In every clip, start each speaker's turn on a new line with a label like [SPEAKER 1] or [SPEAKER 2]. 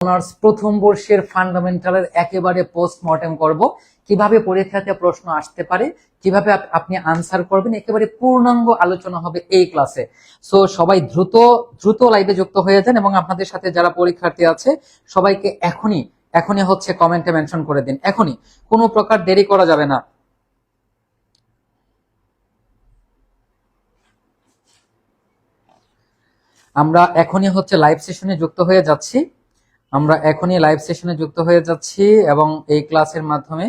[SPEAKER 1] Honours প্রথম বর্ষের ফান্ডামেন্টালের একেবারে পোস্টমর্টেম করব, কিভাবে পরীক্ষাতে প্রশ্ন আসতে পারে, কিভাবে আপনি আনসার করবেন, একেবারে পূর্ণাঙ্গ আলোচনা হবে এই ক্লাসে। সো সবাই দ্রুত দ্রুত লাইভে যুক্ত হয়ে যান এবং আপনাদের সাথে যারা পরীক্ষার্থী আছে সবাইকে এখনই এখনই হচ্ছে কমেন্টে মেনশন করে দিন, এখনই, কোনো প্রকার দেরি করা যাবে না। আমরা এখনই হচ্ছে লাইভ সেশনে যুক্ত হয়ে যাচ্ছি, আমরা এখনই লাইভ সেশনে যুক্ত হয়ে যাচ্ছি এবং এই ক্লাসের মাধ্যমে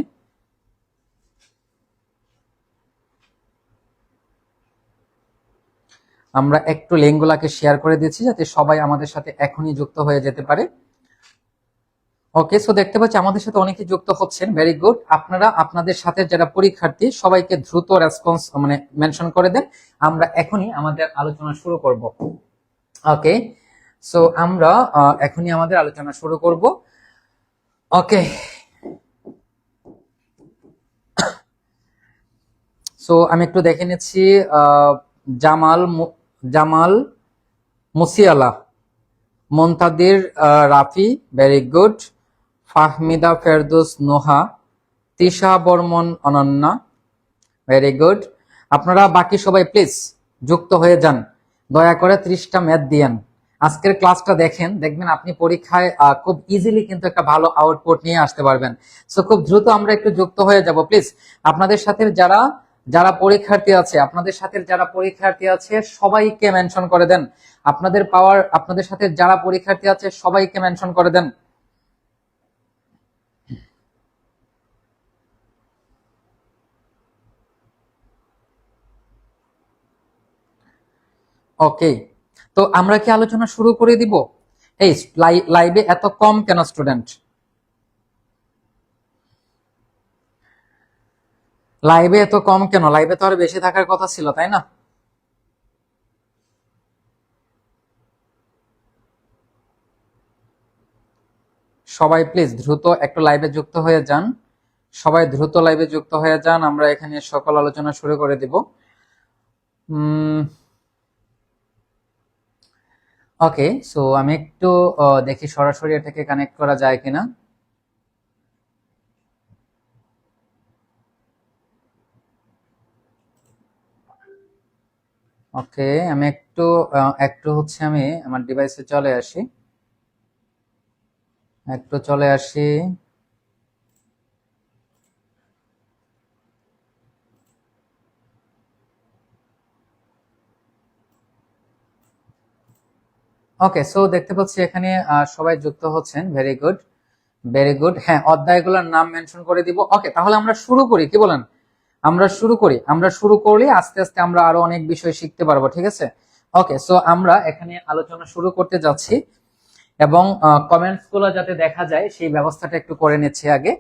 [SPEAKER 1] আমরা একটু লিঙ্কগুলোকে শেয়ার করে দিচ্ছি যাতে সবাই আমাদের সাথে এখনই যুক্ত হয়ে যেতে পারে। ওকে, সো দেখতে পাচ্ছি আমাদের সাথে অনেকে যুক্ত হচ্ছেন, ভেরি গুড। আপনারা আপনাদের সাথে যারা পরীক্ষার্থী সবাইকে দ্রুত রেসপন্স মেনশন করে দেন, আমরা এখনই আমাদের আলোচনা শুরু করব। ওকে, সো আমরা এখনই আমাদের আলোচনা শুরু করব। ওকে, সো আমি একটু দেখে নিচ্ছি। Jamal Musiala, Muntadir Rafi, very good. Fahmida Ferdous Noha, Tisha Barman Ananya, very good. আপনারা বাকি সবাই প্লিজ যুক্ত হয়ে যান, দয়া করে 30টা ম্যাথ দিয়েন। আজকের ক্লাসটা দেখবেন আপনি পরীক্ষায় খুব ইজিলি কিন্তু একটা ভালো আউটপুট নিয়ে আসতে পারবেন। সো খুব দ্রুত আমরা একটু যুক্ত হয়ে যাব প্লিজ। আপনাদের সাথে যারা যারা পরীক্ষার্থী আছে, আপনাদের সাথে যারা পরীক্ষার্থী আছে সবাইকে মেনশন করে দেন। আপনাদের সাথে যারা পরীক্ষার্থী আছে সবাইকে মেনশন করে দেন। ওকে, তো আমরা কি আলোচনা শুরু করে দিব? এই লাইভে এত কম কেন স্টুডেন্ট? লাইভে এত কম কেন? লাইভে তো আরো বেশি থাকার কথা ছিল, তাই না? সবাই প্লিজ দ্রুত একটু লাইভে যুক্ত হয়ে যান, সবাই দ্রুত লাইভে যুক্ত হয়ে যান, আমরা এখানে সকল আলোচনা শুরু করে দিব। ওকে, সো আমি একটু দেখি সরাসরি এটাকে কানেক্ট করা যায় কিনা। ওকে, আমি একটু একটু হচ্ছে আমি আমার ডিভাইসে চলে আসি, একটু চলে আসি। ওকে, সো দেখতে পাচ্ছি এখানে সবাই যুক্ত হচ্ছেন, ভেরি গুড, ভেরি গুড। হ্যাঁ, অধ্যায়গুলোর নাম মেনশন করে দিব। ওকে, তাহলে আমরা শুরু করি, কি বলেন? আমরা শুরু করলে আস্তে আস্তে আমরা আরো অনেক বিষয় শিখতে পারবো, ঠিক আছে? ওকে, সো আমরা এখানে আলোচনা শুরু করতে যাচ্ছি এবং কমেন্টস গুলো যাতে দেখা যায় সেই ব্যবস্থাটা একটু করে নিচ্ছি আগে।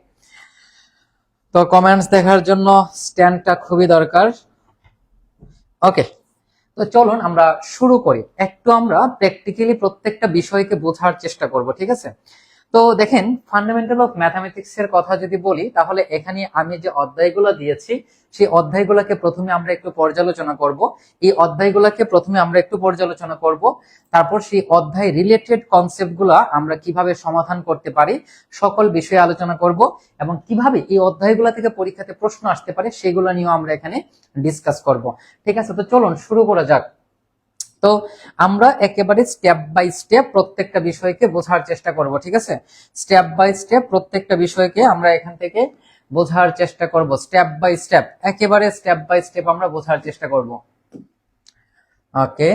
[SPEAKER 1] তো কমেন্টস দেখার জন্য স্ট্যান্ডটা খুবই দরকার। ওকে, তো চলুন আমরা শুরু করি। একটু আমরা প্র্যাকটিক্যালি প্রত্যেকটা বিষয়কে বোঝার চেষ্টা করব, ঠিক আছে? তো দেখেন, ফান্ডামেন্টাল অফ ম্যাথামেটিক্স এর কথা যদি বলি তাহলে এখানে আমি যে অধ্যায়গুলো দিয়েছি সেই অধ্যায়গুলোকে প্রথমে আমরা একটু পর্যালোচনা করব। এই অধ্যায়গুলোকে প্রথমে আমরা একটু পর্যালোচনা করব, তারপর সেই অধ্যায় রিলেটেড কনসেপ্টগুলো আমরা কিভাবে সমাধান করতে পারি সকল বিষয়ে আলোচনা করব এবং কিভাবে এই অধ্যায়গুলো থেকে পরীক্ষাতে প্রশ্ন আসতে পারে সেগুলো নিয়েও আমরা এখানে ডিসকাস করব, ঠিক আছে? তো চলুন শুরু করা যাক। তো আমরা একেবারে স্টেপ বাই স্টেপ প্রত্যেকটা বিষয়কে বোঝার চেষ্টা করব, ঠিক আছে? স্টেপ বাই স্টেপ প্রত্যেকটা বিষয়কে আমরা এখান থেকে বোঝার চেষ্টা করব, স্টেপ বাই স্টেপ, একেবারে স্টেপ বাই স্টেপ আমরা বোঝার চেষ্টা করব। ওকে,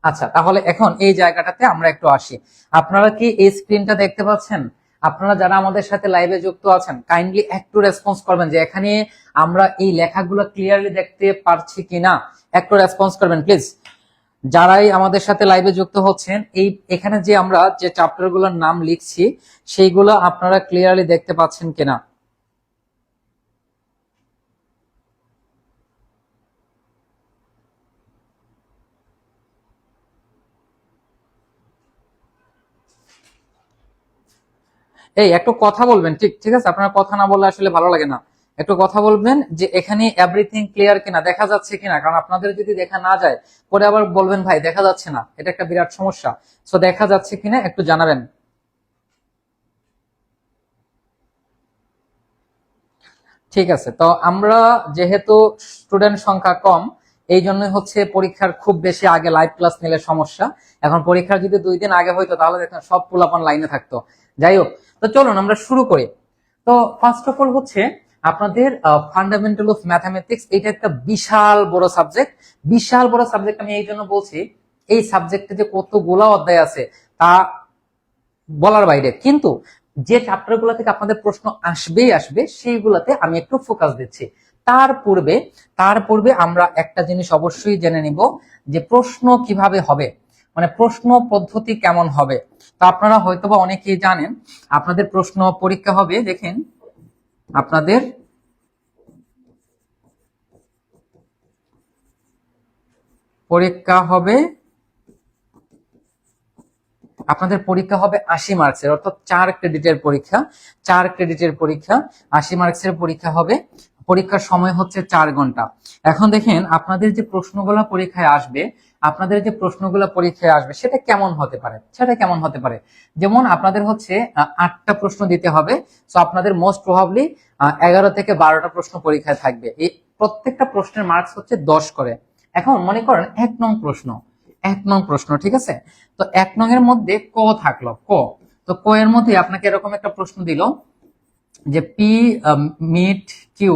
[SPEAKER 1] আচ্ছা, তাহলে এখন এই জায়গাটাতে আমরা একটু আসি। আপনারা কি এই স্ক্রিনটা দেখতে পাচ্ছেন? আপনারা যারা আমাদের সাথে লাইভে যুক্ত আছেন কাইন্ডলি একটু রেসপন্স করবেন যে এখানে আমরা এই লেখাগুলো ক্লিয়ারলি দেখতে পারছি কিনা, একটু রেসপন্স করবেন প্লিজ। যারাই আমাদের সাথে লাইভে যুক্ত হচ্ছেন, এই এখানে যে আমরা যে চ্যাপ্টারগুলোর নাম লিখছি সেইগুলো আপনারা ক্লিয়ারলি দেখতে পাচ্ছেন কিনা? এই একটু কথা বলবেন, ঠিক ঠিক আছে? আপনারা কথা না বললে আসলে ভালো লাগে না। একটু কথা বলবেন যে এখানে এভরিথিং ক্লিয়ার কিনা, দেখা যাচ্ছে কিনা, কারণ আপনাদের যদি দেখা না যায় পরে আবার বলবেন ভাই দেখা যাচ্ছে না, এটা একটা বিরাট সমস্যা। সো দেখা যাচ্ছে কিনা একটু জানাবেন। ঠিক আছে, তো আমরা যেহেতু স্টুডেন্ট সংখ্যা কম, এই জন্যই হচ্ছে পরীক্ষার খুব বেশি আগে লাইভ ক্লাস নিলে সমস্যা। এখন পরীক্ষার যদি 2 দিন আগে হইতো তাহলে দেখেন সব পোলাপান লাইনে থাকতো। যাই হোক, তো চলুন আমরা শুরু করি। তো ফার্স্ট অফ অল হচ্ছে আপনাদের ফান্ডামেন্টাল অফ ম্যাথামেটিক্স, এটা একটা বিশাল বড় সাবজেক্ট। বিশাল বড় সাবজেক্ট আমি এই জন্য বলছি, এই সাবজেক্টে যে কতগুলা অধ্যায় আছে তা বলার বাইরে, কিন্তু যে চ্যাপ্টার গুলা থেকে আপনাদের প্রশ্ন আসবেই আসবে সেইগুলাতে আমি একটু ফোকাস দিচ্ছি। তার পূর্বে আমরা একটা জিনিস অবশ্যই জেনে নিব যে প্রশ্ন কিভাবে হবে, মানে প্রশ্ন পদ্ধতি কেমন হবে। তো আপনারা হয়তোবা অনেকেই জানেন আপনাদের প্রশ্ন পরীক্ষা হবে, দেখেন আপনাদের পরীক্ষা হবে, আপনাদের পরীক্ষা হবে 80 মার্কসের, অর্থাৎ 4 ক্রেডিটের পরীক্ষা। 4 ক্রেডিটের পরীক্ষা, 80 মার্কসের পরীক্ষা হবে। পরীক্ষার সময় হচ্ছে 4 ঘন্টা। এখন দেখেন আপনাদের যে প্রশ্নগুলো পরীক্ষায় আসবে, আপনাদের যে প্রশ্নগুলো পরীক্ষায় আসবে সেটা কেমন হতে পারে, সেটা কেমন হতে পারে। যেমন আপনাদের হচ্ছে 8টা প্রশ্ন দিতে হবে। সো আপনাদের মোস্ট প্রবাবলি 11 থেকে 12টা প্রশ্ন পরীক্ষায় থাকবে। এই প্রত্যেকটা প্রশ্নের মার্কস হচ্ছে 10 করে। এখন মনে করেন 1 নং প্রশ্ন, ঠিক আছে। তো 1 নং এর মধ্যে ক থাকলো, ক। তো ক এর মধ্যে আপনাকে এরকম একটা প্রশ্ন দিল যে পি মিট কিউ,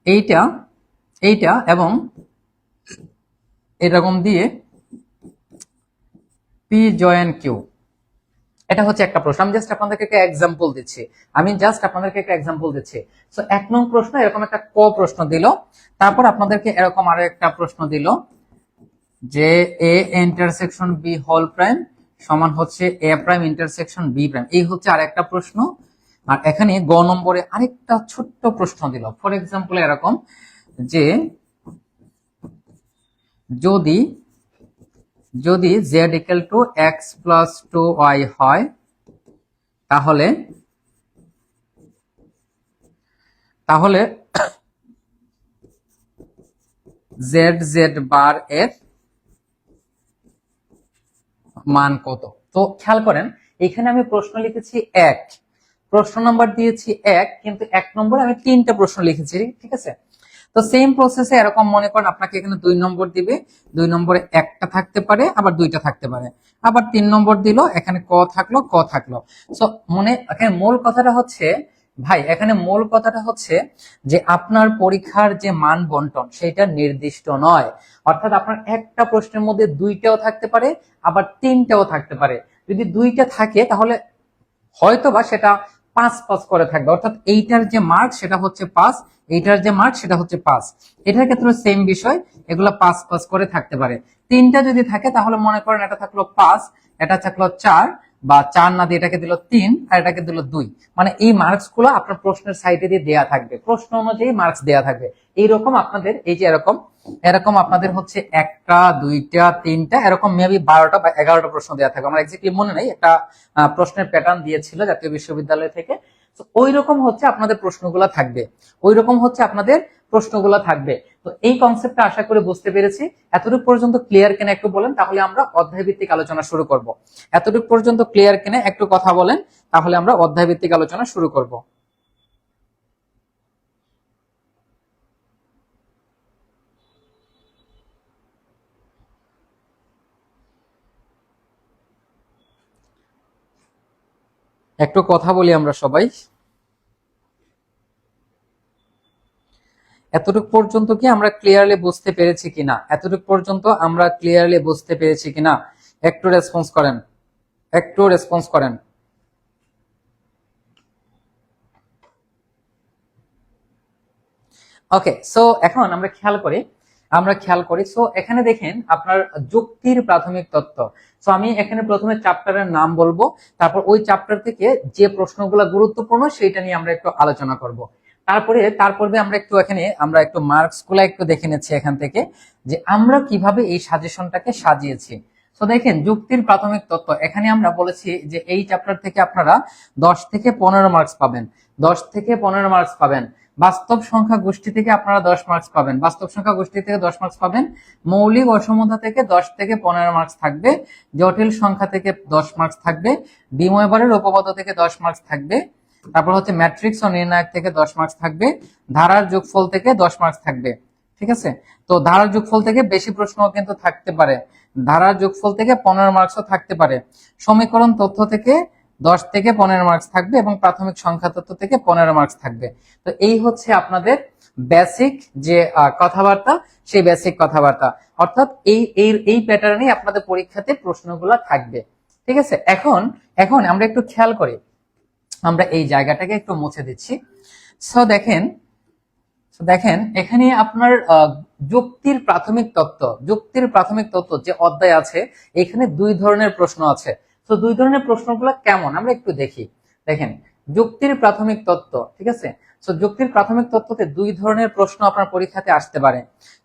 [SPEAKER 1] এইটা এইটা এবং এরকম দিয়ে পি জয়েন কিউ, এটা হচ্ছে একটা প্রশ্ন। আমি জাস্ট আপনাদেরকে একটা এক্সাম্পল দিচ্ছি। সো 1 নং প্রশ্ন এরকম একটা ক প্রশ্ন দিল, তারপর আপনাদেরকে এরকম আরো একটা প্রশ্ন দিল যে A intersection B whole prime সমান হচ্ছে A prime intersection B prime, এই হচ্ছে আরেকটা প্রশ্ন। আর এখানে গ নম্বরে আরেকটা ছোট্ট প্রশ্ন দিল, ফর এক্সাম্পল এরকম যে যদি যদি Z equal to x plus 2y হয় তাহলে তাহলে জেড জেড বার এর মান কত। তো খেয়াল করেন এখানে আমি প্রশ্ন লিখেছি 1, প্রশ্ন নাম্বার দিয়েছি 1, কিন্তু 1 নম্বরে আমি 3টা প্রশ্ন লিখেছি, ঠিক আছে। তো সেম প্রসেসে এরকম মনে করেন আপনাকে এখানে 2 নম্বর দিবে, 2 নম্বরে একটা থাকতে পারে আবার 2টা থাকতে পারে, আবার 3 নম্বর দিল, এখানে ক থাকলো। সো এখানে মূল কথাটা হচ্ছে, ভাই এখানে মূল কথাটা হচ্ছে যে আপনার পরীক্ষার যে মান বন্টন সেটা নির্দিষ্ট নয়। অর্থাৎ আপনার একটা প্রশ্নের মধ্যে 2টাও থাকতে পারে আবার 3টাও থাকতে পারে। যদি 2টা থাকে তাহলে হয়তোবা সেটা 5 5 করে থাকবে, অর্থাৎ এইটার যে মার্ক সেটা হচ্ছে 5, এইটার যে মার্ক সেটা হচ্ছে 5। এটার ক্ষেত্রে সেম বিষয়, এগুলো 5 5 করে থাকতে পারে। 3টা যদি থাকে তাহলে মনে করেন এটা থাকলো 5, এটা থাকলো 4, বা 4 না দিয়ে এটাকে দিল 3 আর এটাকে দিল 2। মানে এই মার্কস গুলো আপনার প্রশ্নের সাইডে দিয়ে দেয়া থাকবে, প্রশ্ন অনুযায়ী মার্কস দেয়া থাকবে। এইরকম আপনাদের এই যে এরকম এরকম আপনাদের হচ্ছে 1টা 2টা 3টা এরকম মেবি 12টা বা 11টা প্রশ্ন দেওয়া থাকবে, আমার এক্স্যাক্টলি মনে নেই। একটা প্রশ্নের প্যাটার্ন দিয়েছিল জাতীয় বিশ্ববিদ্যালয় থেকে। তো ওই রকম হচ্ছে আপনাদের প্রশ্নগুলো থাকবে, ওই রকম হচ্ছে আপনাদের প্রশ্নগুলো থাকবে। তো এই কনসেপ্টটা আশা করি বুঝতে পেরেছি। এতটুকু পর্যন্ত ক্লিয়ার কিনা একটু বলেন, তাহলে আমরা অধ্যায় ভিত্তিক আলোচনা শুরু করব। এতটুকু পর্যন্ত ক্লিয়ার কিনা একটু কথা বলেন, তাহলে আমরা অধ্যায় ভিত্তিক আলোচনা শুরু করব। একটু কথা বলি আমরা সবাই। এতটুকু পর্যন্ত কি আমরা ক্লিয়ারলি বুঝতে পেরেছি কিনা, এতটুকু পর্যন্ত আমরা ক্লিয়ারলি বুঝতে পেরেছি কিনা, একটু রেসপন্স করেন, একটু রেসপন্স করেন। ওকে, সো এখন আমরা খেয়াল করি সো এখানে দেখেন আপনার যুক্তির প্রাথমিক তত্ত্ব। সো আমি এখানে প্রথমে চ্যাপ্টারের নাম বলবো, তারপর ওই চ্যাপ্টার থেকে যে প্রশ্নগুলো গুরুত্বপূর্ণ সেটা নিয়ে আমরা একটু আলোচনা করব। তারপরে আমরা একটু মার্কস গুলা একটু দেখে নিচ্ছি এখান থেকে, যে আমরা কিভাবে এই সাজেশনটাকে সাজিয়েছি। তো দেখেন যুক্তির প্রাথমিক তত্ত্ব, এখানে আমরা বলেছি যে এই চ্যাপ্টার থেকে আপনারা 10 থেকে 15 মার্কস পাবেন, 10 থেকে 15 মার্কস পাবেন। বাস্তব সংখ্যা গোষ্ঠী থেকে আপনারা 10 মার্কস পাবেন, বাস্তব সংখ্যা গোষ্ঠী থেকে 10 মার্কস পাবেন। মৌলিক অসমতা থেকে 10 থেকে 15 মার্কস থাকবে। জটিল সংখ্যা থেকে 10 মার্কস থাকবে। বিময়বারের উপপাদ্য থেকে 10 মার্কস থাকবে। তারপর হচ্ছে ম্যাট্রিক্স ও নির্ণায়ক থেকে 10 মার্কস থাকবে। ধারার যোগফল থেকে 10 মার্কস থাকবে। ঠিক আছে, তো ধারার যোগফল থেকে বেশি প্রশ্নও কিন্তু থাকতে পারে, ধারার যোগফল থেকে 15 মার্কসও থাকতে পারে। সমীকরণ তথ্য থেকে 10 থেকে 15 মার্কস থাকবে এবং প্রাথমিক সংখ্যা তত্ত্ব থেকে 15 মার্কস থাকবে। তো এই হচ্ছে আপনাদের বেসিক যে কথাবার্তা, সেই বেসিক কথাবার্তা, অর্থাৎ এই এই এই প্যাটার্নে আপনাদের পরীক্ষাতে প্রশ্নগুলো থাকবে। ঠিক আছে, এখন এখন আমরা একটু খেয়াল করি, আমরা এই জায়গাটাকে একটু মুছে দিচ্ছি। সো দেখেন এখানে আপনার যুক্তির প্রাথমিক তত্ত্ব, যুক্তির প্রাথমিক তত্ত্ব যে অধ্যায় আছে, এখানে দুই ধরনের প্রশ্ন আছে। তো দুই ধরনের প্রশ্নগুলো কেমন আমরা একটু দেখি। দেখেন, যুক্তির প্রাথমিক তত্ত্ব, ঠিক আছে, তো যুক্তির প্রাথমিক তত্ত্বতে দুই ধরনের প্রশ্ন আপনার পরীক্ষাতে আসতে পারে।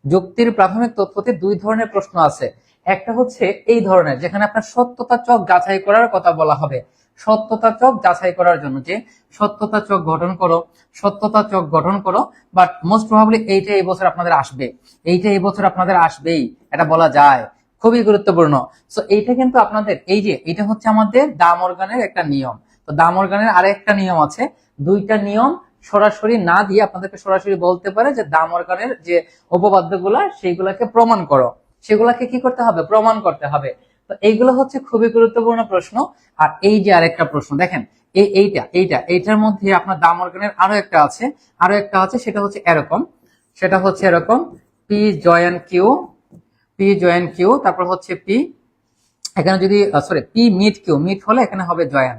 [SPEAKER 1] যুক্তির প্রাথমিক তত্ত্বতে দুই ধরনের প্রশ্ন আছে। একটা হচ্ছে এই ধরনের, যেখানে আপনার সত্যতা চক যাচাই করার কথা বলা হবে, সত্যতা চক যাচাই করার জন্য, যে সত্যতা চক গঠন করো, সত্যতা চক গঠন করো। বাট মোস্ট প্রবাবলি এইটা এই বছর আপনাদের আসবে, এইটা এই বছর আপনাদের আসবেই, এটা বলা যায়, খুবই গুরুত্বপূর্ণ। সো এইটা কিন্তু আপনাদের, এই যে এটা হচ্ছে আমাদের ডা মর্গানের একটা নিয়ম। তো ডা মর্গানের আরেকটা নিয়ম আছে, দুইটা নিয়ম সরাসরি না দিয়ে আপনাদেরকে সরাসরি বলতে পারে যে ডা মর্গানের যে উপপাদ্যগুলা সেইগুলাকে প্রমাণ করো, সেগুলাকে কি করতে হবে, প্রমাণ করতে হবে। তো এইগুলো হচ্ছে খুবই গুরুত্বপূর্ণ প্রশ্ন। আর এই যে আরেকটা প্রশ্ন দেখেন, এইটার মধ্যে আপনার ডা মর্গানের আরো একটা আছে, সেটা হচ্ছে এরকম, পি জয়েন কিউ, তারপর হচ্ছে পি, এখানে যদি sorry P mid Q, mid হলে এখানে হবে জয়েন।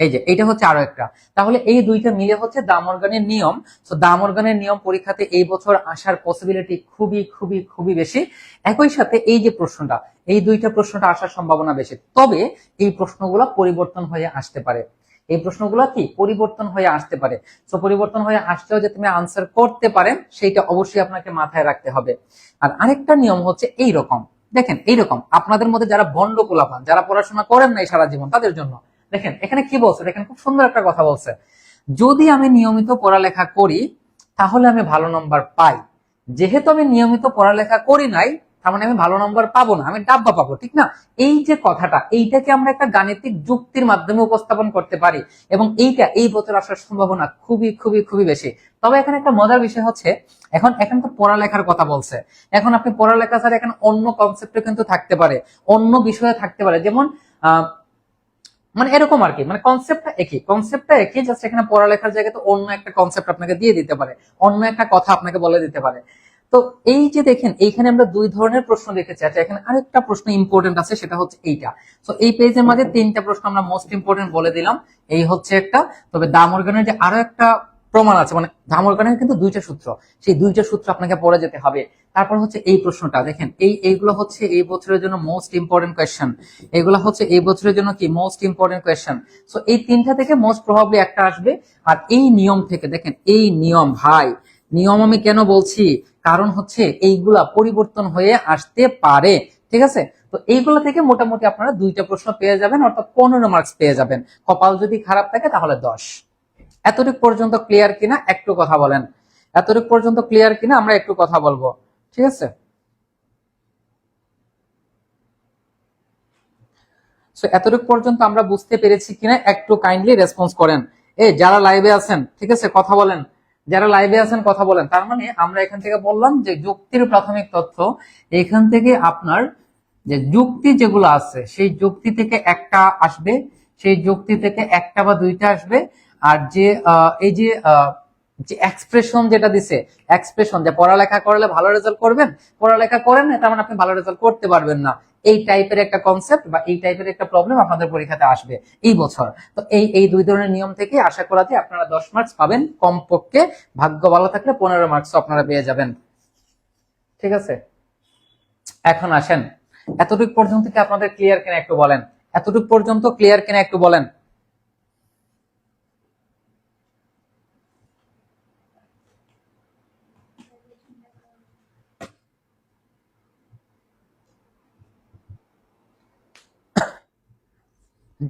[SPEAKER 1] এই যে এটা হচ্ছে আরো একটা, তাহলে এই দুইটা মিলে হচ্ছে ডা মর্গানের নিয়ম। তো ডা মর্গানের নিয়ম পরীক্ষাতে এই বছর আসার পসিবিলিটি খুবই খুবই খুবই বেশি। একই সাথে এই যে প্রশ্নটা, এই দুইটা প্রশ্নটা আসার সম্ভাবনা বেশি। তবে এই প্রশ্নগুলো পরিবর্তন হয়ে আসতে পারে, এই প্রশ্নগুলো কি পরিবর্তন হয়ে আসতে পারে। তো পরিবর্তন হয়ে আসলেও যে তুমি আনসার করতে পারেন, সেইটা অবশ্যই আপনাকে মাথায় রাখতে হবে। আর আরেকটা নিয়ম হচ্ছে এইরকম, দেখেন এইরকম আপনাদের মধ্যে যারা ভণ্ড পোলাপান, যারা পড়াশোনা করেন নাই সারা জীবন, তাদের জন্য দেখেন এখানে কি বলছে, দেখেন খুব সুন্দর একটা কথা বলছে, যদি আমি নিয়মিত পড়ালেখা করি তাহলে আমি ভালো নম্বর পাই, যেহেতু আমি নিয়মিত পড়ালেখা করি নাই তার মানে আমি ভালো নম্বর পাবো না, আমি ডাব্বা পাবো, ঠিক না? এই যে কথাটা, এইটাকে আমরা একটা গাণিতিক যুক্তির মাধ্যমে উপস্থাপন করতে পারি এবং এইটা এই বছর আসার সম্ভাবনা খুবই খুবই খুবই বেশি। তবে এখানে একটা মজার বিষয় হচ্ছে, এখন তো পড়ালেখার কথা বলছে, এখন আপনি পড়ালেখা ছাড়া এখানে অন্য কনসেপ্টে কিন্তু থাকতে পারে, অন্য বিষয়ে থাকতে পারে, যেমন মানে এরকম আর কি, মানে কনসেপ্টটা একই, জাস্ট এখানে পড়ালেখার জায়গায় তো অন্য একটা কনসেপ্ট আপনাকে দিয়ে দিতে পারে, অন্য একটা কথা আপনাকে বলে দিতে পারে। তো এই যে দেখেন এইখানে আমরা দুই ধরনের প্রশ্ন দেখেছি। আচ্ছা, এখানে আরেকটা প্রশ্ন ইম্পর্টেন্ট আছে, সেটা হচ্ছে এইটা। তো এই পেজের মধ্যে তিনটা প্রশ্ন আমরা মোস্ট ইম্পর্টেন্ট বলে দিলাম, এই হচ্ছে একটা। তবে ডা মর্গানের যে আরো একটা প্রমাণ আছে, মানে ডা মর্গানের কিন্তু দুইটা সূত্র, সেই দুইটা সূত্র আপনাকে পড়ে যেতে হবে। তারপর হচ্ছে এই প্রশ্নটা দেখেন, এইগুলো হচ্ছে এই বছরের জন্য মোস্ট ইম্পর্টেন্ট কোয়েশ্চেন, এগুলো হচ্ছে এই বছরের জন্য কি মোস্ট ইম্পর্টেন্ট কোয়েশ্চেন। সো এই তিনটা থেকে মোস্ট প্রবাবলি একটা আসবে। আর এই নিয়ম থেকে দেখেন, এই নিয়ম ভাই, নিয়ম আমি কেন বলছি, কারণ হচ্ছে এইগুলা পরিবর্তন হয়ে আসতে পারে, ঠিক আছে? তো এইগুলা থেকে মোটামুটি আপনারা দুইটা প্রশ্ন পেয়ে যাবেন, অর্থাৎ 15 মার্কস পেয়ে যাবেন। কপাল যদি খারাপ থাকে তাহলে 10। এতটুকু পর্যন্ত ক্লিয়ার কিনা একটু কথা বলেন, এতটুকু পর্যন্ত ক্লিয়ার কিনা আমরা একটু কথা বলবো, ঠিক আছে? সো এতটুকু পর্যন্ত আমরা বুঝতে পেরেছি কিনা একটু কাইন্ডলি রেসপন্স করেন। যারা লাইভে আছেন, ঠিক আছে, কথা বলেন, যারা লাইভে আছেন কথা বলেন। তার মানে আমরা এখান থেকে বললাম যে যুক্তির প্রাথমিক তথ্য, এখান থেকে আপনার যে যুক্তি যেগুলো আছে সেই যুক্তি থেকে একটা আসবে, সেই যুক্তি থেকে একটা বা দুইটা আসবে। আর যে এই যে যে এক্সপ্রেশন যেটা দিছে, এক্সপ্রেশন যে পড়ালেখা করলে ভালো রেজাল্ট করবেন, পড়ালেখা করেন না তার মানে আপনি ভালো রেজাল্ট করতে পারবেন না, এই টাইপের একটা কনসেপ্ট বা এই টাইপের একটা প্রবলেম আপনাদের পরীক্ষাতে আসবে এই বছর। তো এই দুই ধরনের নিয়ম থেকে আশা করা যায় আপনারা 10 মার্কস পাবেন কমপক্ষে, ভাগ্য ভালো থাকলে 15 মার্কস আপনারা পেয়ে যাবেন, ঠিক আছে? এখন আসেন, এতটুকু পর্যন্ত কি আপনাদের ক্লিয়ার কিনা একটু বলেন, এতটুকু পর্যন্ত ক্লিয়ার কিনা একটু বলেন।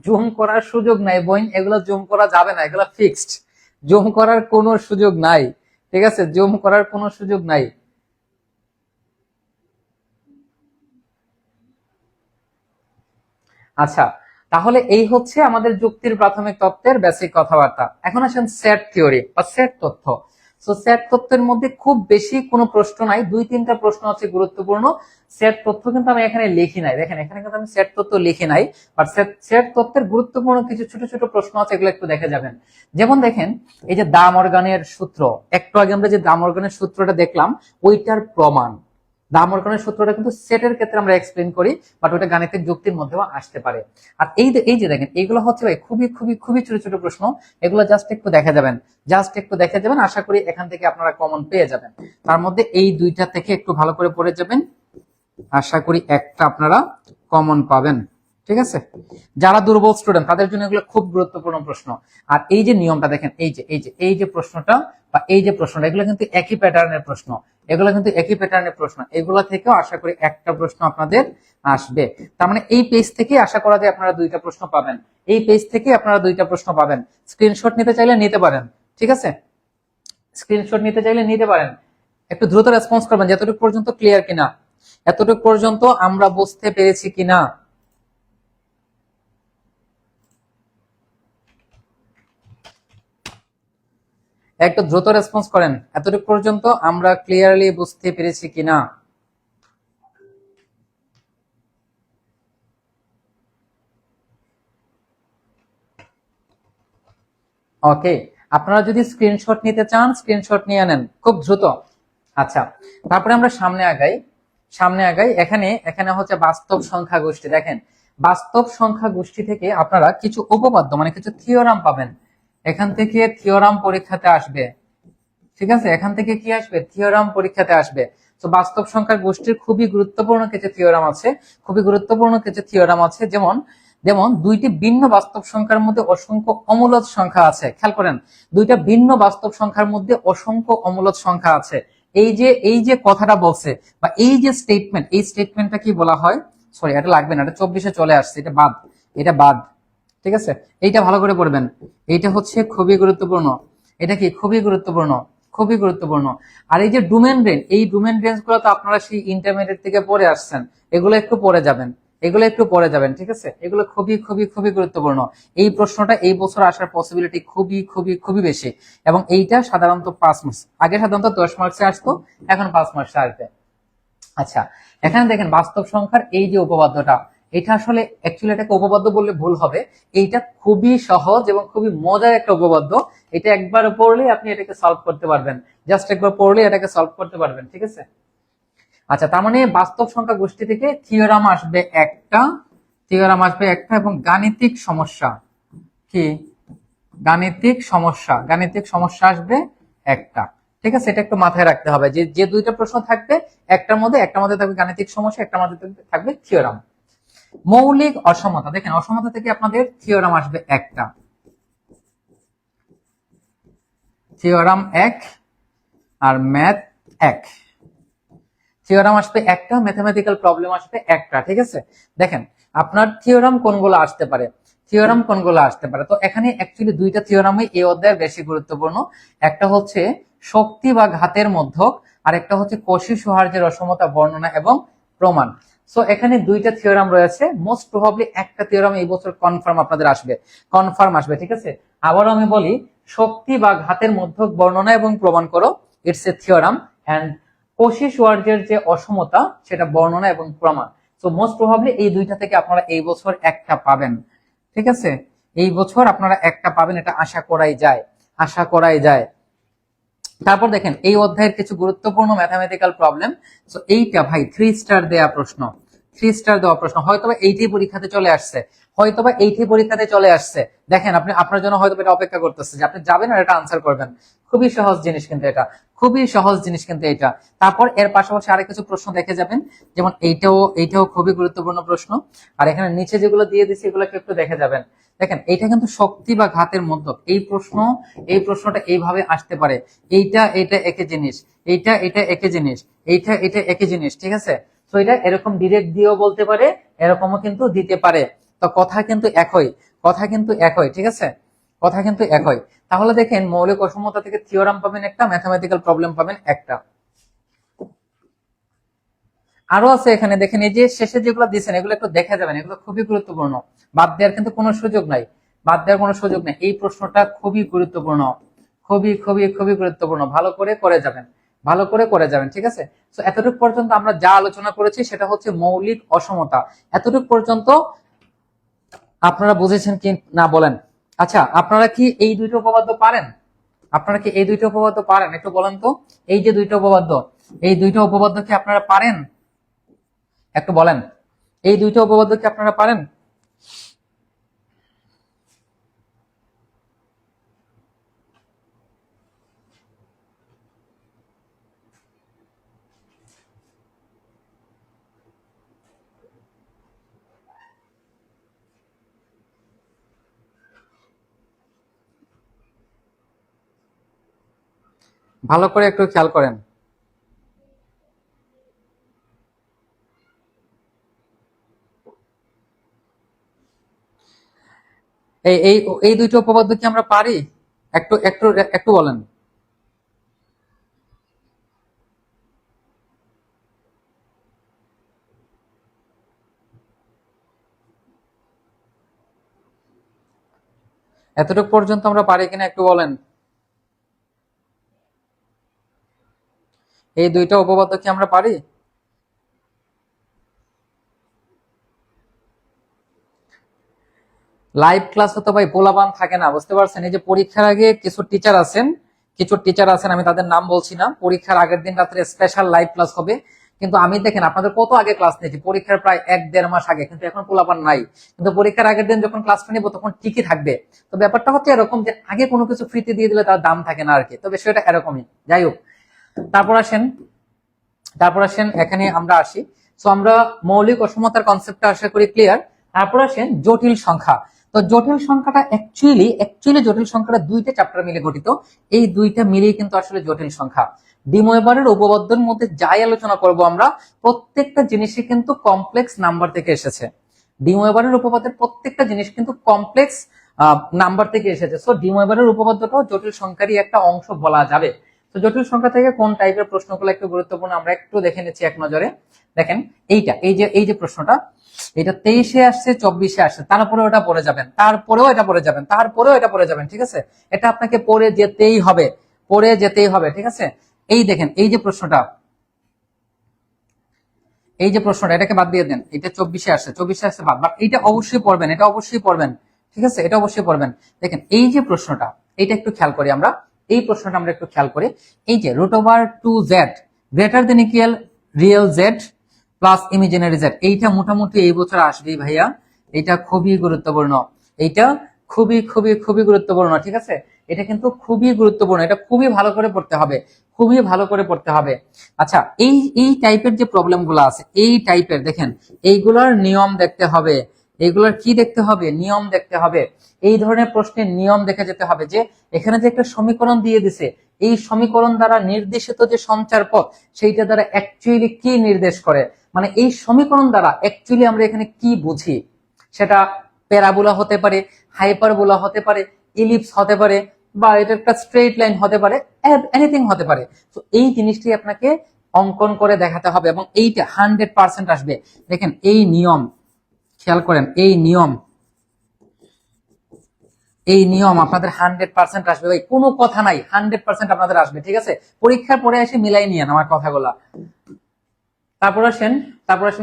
[SPEAKER 1] জুম করার সুযোগ নাই বোন, এগুলো জুম করা যাবে না, এগুলো ফিক্সড, জুম করার কোনো সুযোগ নাই, ঠিক আছে, জুম করার কোনো সুযোগ নাই। আচ্ছা, তাহলে এই হচ্ছে আমাদের যুক্তির প্রাথমিক তত্ত্বের বেসিক কথাবার্তা। এখন আসেন সেট থিওরি বা সেট তথ্য। সো সেট তত্ত্বের মধ্যে খুব বেশি কোনো প্রশ্ন নাই, দুই তিনটা প্রশ্ন আছে গুরুত্বপূর্ণ। সেট তথ্য কিন্তু আমি এখানে লিখি নাই, দেখেন এখানে কিন্তু আমি সেট তথ্য লিখি নাই, বাট সেট তথ্যের গুরুত্বপূর্ণ কিছু ছোট ছোট প্রশ্ন আছে, এগুলো একটু দেখে যাবেন। যেমন দেখেন, এই যে দা মর্গানের সূত্র, একটু আগে আমরা যে দা মর্গানের সূত্রটা দেখলাম, ওইটার প্রমাণ। দা মর্গানের সূত্রটা কিন্তু সেটের ক্ষেত্রে আমরা এক্সপ্লেন করি, বাট ওটা গাণিতিক যুক্তির মধ্যেও আসতে পারে। আর এই যে দেখেন, এইগুলো হচ্ছে ভাই খুবই খুবই খুবই ছোট ছোট প্রশ্ন, এগুলো জাস্ট একটু দেখে যাবেন, জাস্ট একটু দেখে যাবেন, আশা করি এখান থেকে আপনারা কমন পেয়ে যাবেন। তার মধ্যে এই দুইটা থেকে একটু ভালো করে পড়ে যাবেন, আশা করি একটা আপনারা কমন পাবেন, ঠিক আছে। যারা দুর্বল স্টুডেন্ট তাদের জন্য এগুলো খুব গুরুত্বপূর্ণ প্রশ্ন। আর এই যে নিয়মটা দেখেন, এই যে প্রশ্নটা বা এই যে প্রশ্নটা, এগুলো কিন্তু একই প্যাটার্নের প্রশ্ন, এগুলো কিন্তু একই প্যাটার্নের প্রশ্ন, এগুলো থেকেও আশা করি একটা প্রশ্ন আপনাদের আসবে। তার মানে এই পেজ থেকে আশা করা যায় আপনারা দুইটা প্রশ্ন পাবেন, এই পেজ থেকে আপনারা দুইটা প্রশ্ন পাবেন। স্ক্রিনশট নিতে চাইলে নিতে পারেন, ঠিক আছে, স্ক্রিনশট নিতে চাইলে নিতে পারেন। একটু দ্রুত রেসপন্স করবেন যে এতটুকু পর্যন্ত ক্লিয়ার কিনা, এতটুকু পর্যন্ত আমরা বুঝতে পেরেছি কিনা। একটু দ্রুত রেসপন্স করেন, এতটুকু পর্যন্ত আমরা ক্লিয়ারলি বুঝতে পেরেছি কিনা। ওকে, আপনারা যদি স্ক্রিনশট নিতে চান স্ক্রিনশট নিয়ে নেন খুব দ্রুত। আচ্ছা, তারপরে আমরা সামনে আগাই, সামনে আগাই। এখানে এখানে হচ্ছে বাস্তব সংখ্যা গোষ্ঠী। দেখেন, বাস্তব সংখ্যা গোষ্ঠী থেকে আপনারা কিছু উপপাদ্য মানে কিছু থিওরাম পাবেন, এখান থেকে থিওরাম পরীক্ষাতে আসবে, ঠিক আছে, এখান থেকে কি আসবে, থিওরাম পরীক্ষাতে আসবে। তো বাস্তব সংখ্যার গোষ্ঠীর খুবই গুরুত্বপূর্ণ কিছু থিওরাম আছে, খুবই গুরুত্বপূর্ণ কিছু থিওরাম আছে। যেমন যেমন দুইটি ভিন্ন বাস্তব সংখ্যার মধ্যে অসংখ্য অমূলদ সংখ্যা আছে, খেয়াল করেন, দুইটা ভিন্ন বাস্তব সংখ্যার মধ্যে অসংখ্য অমূলদ সংখ্যা আছে। এই যে কথাটা বলছে বা এই যে স্টেটমেন্ট, এই স্টেটমেন্টটা কি বলা হয়, সরি এটা লাগবে না, এটা 24-এ চলে আসছে, এটা বাদ, এটা বাদ, ঠিক আছে। এইটা ভালো করে পড়বেন, এইটা হচ্ছে খুবই গুরুত্বপূর্ণ, এটা কি খুবই গুরুত্বপূর্ণ, খুবই গুরুত্বপূর্ণ। আর এই যে ডোমেন রেঞ্জ, এই ডোমেন রেঞ্জ গুলো তো আপনারা সেই ইন্টারমিডিয়েট থেকে পড়ে আসছেন, এগুলো একটু পড়ে যাবেন, এগুলো একটু পড়ে যাবেন, ঠিক আছে, এগুলো খুবই খুবই খুবই গুরুত্বপূর্ণ। এই প্রশ্নটা এই বছর আসার পসিবিলিটি খুবই খুবই খুবই বেশি, এবং এইটা সাধারণত 5 মার্কস, আগে সাধারণত 10 মার্কসে আসতো, এখন 5 মার্কসে আসবে। আচ্ছা, এখানে দেখেন বাস্তব সংখ্যার এই যে উপপাদ্যটা, এটা আসলে অ্যাকচুয়ালি এটাকে উপপাদ্য বললে ভুল হবে, এইটা খুবই সহজ এবং খুবই মজার একটা উপপাদ্য। এটা একবার পড়লেই আপনি এটাকে সলভ করতে পারবেন, জাস্ট একবার পড়লেই এটাকে সলভ করতে পারবেন, ঠিক আছে। আচ্ছা, তার মানে বাস্তব সংখ্যা গোষ্ঠী থেকে থিওরাম আসবে একটা, থিওরাম আসবে একটা, এবং গাণিতিক সমস্যা কি, গাণিতিক সমস্যা, গাণিতিক সমস্যা আসবে একটা, ঠিক আছে। এটা একটু মাথায় রাখতে হবে যে যে দুইটা প্রশ্ন থাকবে, একটার মধ্যে থাকবে গাণিতিক সমস্যা, একটার মধ্যে থাকবে থিওরাম। মৌলিক অসমতা, দেখেন অসমতা থেকে আপনাদের থিওরাম আসবে একটা, থিওরাম এক, আর ম্যাথ এক, থিওরাম আসবে একটা, ম্যাথমেটিক্যাল প্রবলেম আসবে একটা, ঠিক আছে। দেখেন আপনার থিওরাম কোনগুলো আসতে পারে, থিওরাম কোনগুলো আসতে পারে, তো এখানে অ্যাকচুয়ালি দুইটা থিওরামই এই অধ্যায়ের বেশি গুরুত্বপূর্ণ। একটা হচ্ছে শক্তি বা ঘাতের মধ্যক, আর একটা হচ্ছে কষি সৌহার্যের অসমতা বর্ণনা এবং প্রমাণ। সো এখানে দুইটা থিওরাম রয়েছে, মোস্ট প্রবাবলি একটা থিওরাম এই বছর কনফার্ম আপনাদের আসবে, কনফার্ম আসবে, ঠিক আছে। আবারও আমি বলি, শক্তি বা ঘাতের মধ্যক বর্ণনা এবং প্রমাণ করো, ইটস এ থিওরাম, এন্ড কষি সৌহার্যের যে অসমতা সেটা বর্ণনা এবং প্রমাণ। সো মোস্ট প্রবাবলি এই দুইটা থেকে আপনারা এই বছর একটা পাবেন, ঠিক আছে, এই বছর আপনারা একটা পাবেন, এটা আশা করাই যায়, আশা করাই যায়। তারপর দেখেন এই অধ্যায়ের কিছু গুরুত্বপূর্ণ ম্যাথামেটিক্যাল প্রবলেম। সো এইটা ভাই 3 স্টার দেয়া প্রশ্ন, 3 স্টার দেওয়া প্রশ্ন, হয়তোবা এইটাই পরীক্ষাতে চলে আসছে, হয়তোবা এইটাই পরীক্ষাতে চলে আসছে। দেখেন আপনি, আপনার জন্য হয়তো এটা অপেক্ষা করতেছে যে আপনি যাবেন আর এটা আনসার করবেন। খুবই সহজ জিনিস কিন্তু এটা, খুবই সহজ জিনিস কিন্তু এটা। তারপর এর পাশাপাশি আরেক কিছু প্রশ্ন দেখে যাবেন, যেমন এইটাও খুবই গুরুত্বপূর্ণ প্রশ্ন। আর এখানে নিচে যেগুলো দিয়ে দিচ্ছি এগুলোকে একটু দেখে যাবেন। দেখেন এইটা কিন্তু শক্তি বা ঘাতের মধ্যক, এই প্রশ্নটা এইভাবে আসতে পারে, এটা একই জিনিস, এটা একই জিনিস, এটা একই জিনিস, ঠিক আছে। তো এটা এরকম ডিরেক্ট দিয়েও বলতে পারে, এরকমও কিন্তু দিতে পারে। তো কথা কিন্তু একই, কথা কিন্তু একই, ঠিক আছে, কথা কিন্তু একই। তাহলে দেখেন মৌলিক অসমতা থেকে থিওরাম পাবেন একটা, ম্যাথমেটিক্যাল প্রবলেম পাবেন একটা। আরো আছে এখানে দেখেন, এই যে শেষে যেগুলো দিচ্ছেন এগুলো একটু দেখে যাবেন, এগুলো খুবই গুরুত্বপূর্ণ, বাদ দেওয়ার কিন্তু কোনো সুযোগ নাই, বাদ দেওয়ার কোনো সুযোগ নেই। এই প্রশ্নটা খুবই গুরুত্বপূর্ণ, খুবই খুবই খুবই গুরুত্বপূর্ণ, ভালো করে করে যাবেন, ভালো করে করে যাবেন, ঠিক আছে। তো এতটুকু পর্যন্ত আমরা যা আলোচনা করেছি সেটা হচ্ছে মৌলিক অসমতা। এতটুকু পর্যন্ত আপনারা বুঝেছেন কি না বলেন? আচ্ছা, আপনারা কি এই দুইটা উপপাদ্য পারেন? আপনারা কি এই দুইটা উপপাদ্য পারেন? একটু বলেন তো, এই যে দুইটা উপপাদ্য, এই দুইটা উপপাদ্য কি আপনারা পারেন? একটু বলেন, এই দুইটা উপপাদ্য কি আপনারা পারেন? ভালো করে একটু খেয়াল করেন। এই এই এই দুইটা উপপাদ্য কি আমরা পারি? একটু একটু একটু বলেন। এতটুকু পর্যন্ত আমরা পারি কিনা একটু বলেন। এই দুইটা উপপাদ্য কি আমরা পারি? লাইভ ক্লাসে তো ভাই পোলাপান থাকে না, বুঝতে পারছেন? এই যে পরীক্ষার আগে কিছু টিচার আছেন, কিছু টিচার আছেন, আমি তাদের নাম বলছি না, পরীক্ষার আগের দিন রাত্রে স্পেশাল লাইভ ক্লাস হবে। কিন্তু আমি দেখেন আপনাদের কত আগে ক্লাস নিয়েছি, পরীক্ষার প্রায় 1-1.5 মাস আগে, কিন্তু এখন পোলাপান নাই। কিন্তু পরীক্ষার আগের দিন যখন ক্লাসটা নিবো তখন ঠিকই থাকবে। তো ব্যাপারটা হচ্ছে এরকম যে আগে কোনো কিছু ফ্রিতে দিয়ে দিলে তার দাম থাকে না আর কি, তবে সেটা এরকমই। যাই হোক, তারপর আসেন, তারপর আসেন এখানে আমরা আসি। তো আমরা মৌলিক অসমতার কনসেপ্টটা আশা করি ক্লিয়ার। তারপর আসেন জটিল সংখ্যা। তো জটিল সংখ্যাটা অ্যাকচুয়ালি জটিল সংখ্যাটা দুইটা চ্যাপ্টার মিলে গঠিত। এই দুইটা মিলেই কিন্তু আসলে জটিল সংখ্যা। ডি ময়বারের উপপাদ্যের মধ্যে যাই আলোচনা করব আমরা, প্রত্যেকটা জিনিসই কিন্তু কমপ্লেক্স নাম্বার থেকে এসেছে। ডি ময়বারের উপপাদ্যের প্রত্যেকটা জিনিস কিন্তু কমপ্লেক্স নাম্বার থেকে এসেছে। সো ডি ময়বারের উপপাদ্যটাও জটিল সংখ্যারই একটা অংশ বলা যাবে। তো জটিল সংখ্যা থেকে কোন টাইপের প্রশ্নগুলো একটু গুরুত্বপূর্ণ আমরা একটু দেখে নিচ্ছি এক নজরে। দেখেন, এই যে প্রশ্নটা, এটা 23-এ আসছে, 24-এ আসছে, তারপরে ওটা পড়ে যাবেন, তারপরেও এটা পড়ে যাবেন, তারপরেও এটা পড়ে যাবেন, ঠিক আছে। এটা আপনাকে পড়ে যেতেই হবে, পড়ে যেতেই হবে, ঠিক আছে। এই দেখেন, এই যে প্রশ্নটা এটাকে বাদ দিয়ে দেন, এটা 24-এ আসছে, 24-এ আসছে বাদ, বাট এটা অবশ্যই পড়বেন, এটা অবশ্যই পড়বেন, ঠিক আছে, এটা অবশ্যই পড়বেন। দেখেন এই যে প্রশ্নটা, এটা একটু খেয়াল করি আমরা, এই প্রশ্নটা আমরা একটু খেয়াল করি। এই যে √2z greater than equal real Z plus imaginary Z, এইটা মোটামুটি এই বছর আসবেই ভাইয়া। এটা খুবই গুরুত্বপূর্ণ, এইটা খুবই খুবই খুবই গুরুত্বপূর্ণ, ঠিক আছে। এটা কিন্তু খুবই গুরুত্বপূর্ণ, এটা খুবই ভালো করে পড়তে হবে, খুবই ভালো করে পড়তে হবে। আচ্ছা, এই এই টাইপের যে প্রবলেম গুলো আছে, এই টাইপের দেখেন, এইগুলোর নিয়ম দেখতে হবে, এইগুলোর কি দেখতে হবে, নিয়ম দেখতে হবে। এই ধরনের প্রশ্নের নিয়ম দেখে যেতে হবে, যে এখানে যে একটা সমীকরণ দিয়ে দিছে, এই সমীকরণ দ্বারা নির্দেশিত যে সঞ্চার পথ, সেইটা দ্বারা অ্যাকচুয়ালি কি নির্দেশ করে, মানে এই সমীকরণ দ্বারা অ্যাকচুয়ালি আমরা এখানে কি বুঝি। সেটা প্যারাবোলা হতে পারে, হাইপারবোলা হতে পারে, ইলিপস হতে পারে, বা এটা একটা স্ট্রেট লাইন হতে পারে, এনিথিং হতে পারে। তো এই জিনিসটি আপনাকে অঙ্কন করে দেখাতে হবে, এবং এইটা 100% আসবে। দেখেন এই নিয়ম খেয়াল করেন, এই নিয়ম আপনাদের 100% আসবে ভাই, কোনো কথা নাই, 100% আপনাদের আসবে, ঠিক আছে। পরীক্ষার পরে এসে মিলাই নিয়েন আমার কথাগুলা। তারপর আসেন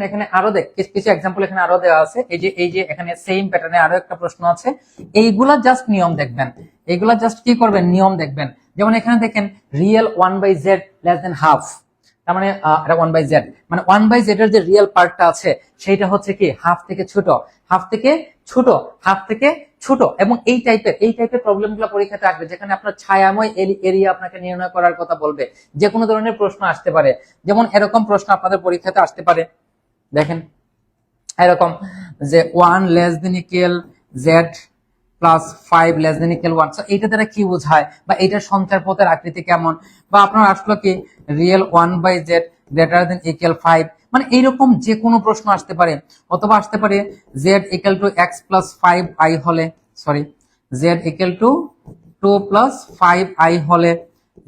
[SPEAKER 1] এখানে আরো কিছু এক্সাম্পল এখানে আরো দেওয়া আছে। এই যে এখানে সেম প্যাটার্নে আরো একটা প্রশ্ন আছে, এইগুলা জাস্ট নিয়ম দেখবেন, এইগুলা জাস্ট কি করবেন, নিয়ম দেখবেন। যেমন এখানে দেখেন real 1/z less than half, তার মানে এটা 1/z, মানে 1/z এর যে রিয়েল পার্টটা আছে সেইটা হচ্ছে কি হাফ থেকে ছোট, হাফ থেকে ছোট, হাফ থেকে ছোট। এবং এই টাইপের প্রবলেম গুলো পরীক্ষাতে আসবে, যেখানে আপনার ছায়াময় এরিয়া আপনাকে নির্ণয় করার কথা বলবে। যে কোনো ধরনের প্রশ্ন আসতে পারে, যেমন এরকম প্রশ্ন আপনাদের পরীক্ষাতে আসতে পারে। দেখেন এরকম, যে 1 less than equal Z plus 5 less than equal 1, এইটা দ্বারা কি বোঝায়, বা এইটার সঞ্চার পথের আকৃতি কেমন, বা আপনার আসলো কি real 1/z greater than equal 5, মানে এইরকম যে কোনো প্রশ্ন আসতে পারে। অথবা আসতে পারে z equal to x plus 5i হলে, sorry, Z equal to 2+5i হলে,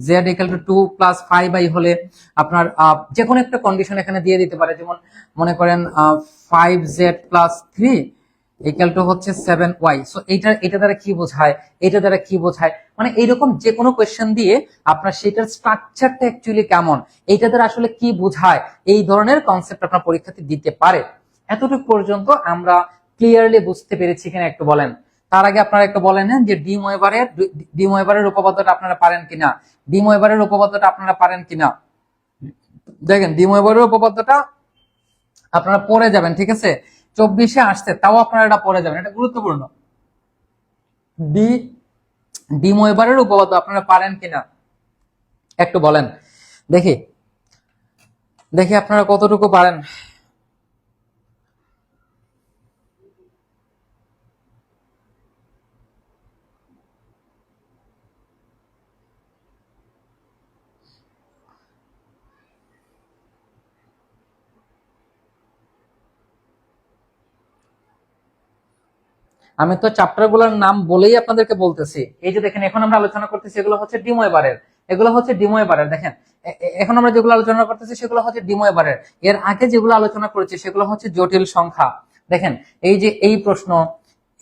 [SPEAKER 1] জেড ইকুয়াল টু 2+5i হলে আপনার যে কোনো একটা কন্ডিশন এখানে দিয়ে দিতে পারে, যেমন মনে করেন 5z+3 ইকুয়াল টু হচ্ছে 7y। সো এটা দ্বারা কি বোঝায়, এটা দ্বারা কি বোঝায়, মানে এইরকম যে কোনো কোয়েশ্চেন দিয়ে আপনার সেটার স্ট্রাকচারটা অ্যাকচুয়ালি কেমন, এইটা দ্বারা আসলে কি বোঝায়, এই ধরনের কনসেপ্ট আপনার পরীক্ষাতে দিতে পারে। এতটুকু পর্যন্ত আমরা ক্লিয়ারলি বুঝতে পেরেছি কিনা একটু বলেন। তার আগে আপনারা একটু বলেন যে ডিমোয়েবারের উপপাদ্যটা আপনারা পারেন কিনা, ডিমোয়েবারের উপপাদ্যটা আপনারা পারেন কিনা। দেখেন ডিমোয়েবারের উপপাদ্যটা আপনারা পড়ে যাবেন, ঠিক আছে, 24-এ আসছে তাও আপনারা এটা পড়ে যাবেন, এটা গুরুত্বপূর্ণ। ডিমোয়েবারের উপপাদ্য আপনারা পারেন কিনা একটু বলেন, দেখি দেখি আপনারা কতটুকু পারেন। আমি তো চ্যাপ্টার গুলোর নাম বলেই আপনাদেরকে বলতেছি। এই যে দেখেন এখন আমরা আলোচনা করতেছি এগুলো হচ্ছে ডিমোয়েবারের, এগুলো হচ্ছে ডিমোয়েবারের। দেখেন এখন আমরা যেগুলো আলোচনা করতেছি সেগুলো হচ্ছে ডিমোয়েবারের। এর আগে যেগুলো আলোচনা করেছি সেগুলো হচ্ছে জটিল সংখ্যা। দেখেন এই যে এই প্রশ্ন,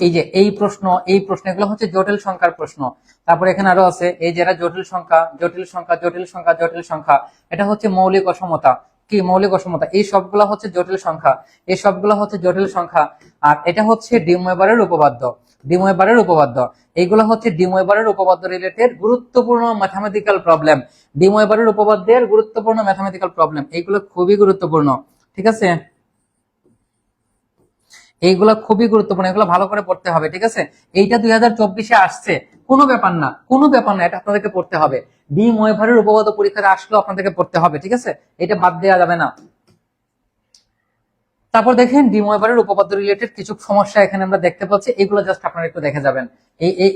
[SPEAKER 1] এই যে এই প্রশ্ন, এই প্রশ্ন, এগুলো হচ্ছে জটিল সংখ্যার প্রশ্ন। তারপর এখানে আরো আছে এই যে এরা জটিল সংখ্যা, জটিল সংখ্যা, জটিল সংখ্যা, জটিল সংখ্যা। এটা হচ্ছে মৌলিক অসমতা। কি মৌলিক অসমতা, এই সবগুলো হচ্ছে জটিল সংখ্যা, এই সবগুলো হচ্ছে জটিল সংখ্যা। আর এটা হচ্ছে ডিমোয়েবারের উপপাদ্য, ডিমোয়েবারের উপপাদ্য। এইগুলো হচ্ছে ডিমোয়েবারের উপপাদ্য রিলেটেড গুরুত্বপূর্ণ ম্যাথমেটিক্যাল প্রবলেম, ডিমোয়েবারের উপপাদ্যের গুরুত্বপূর্ণ ম্যাথমেটিক্যাল প্রবলেম, এইগুলো খুবই গুরুত্বপূর্ণ, ঠিক আছে। এইগুলো খুবই গুরুত্বপূর্ণ, এগুলো ভালো করে পড়তে হবে, ঠিক আছে। এইটা 2024-এ আসছে, কোনো ব্যাপার না, কোনো ব্যাপার না, এটা আপনাদেরকে পড়তে হবে। ডিমোয়েবারের উপপাদ্য পরীক্ষাতে আসলেও আপনাদেরকে পড়তে হবে, ঠিক আছে, এটা বাদ দেওয়া যাবে না। তারপর দেখেন ডিমোয়েবারের উপপাদ্য রিলেটেড কিছু সমস্যা এখানে আমরা দেখতে পাচ্ছি, এগুলো জাস্ট আপনারা একটু দেখে যাবেন।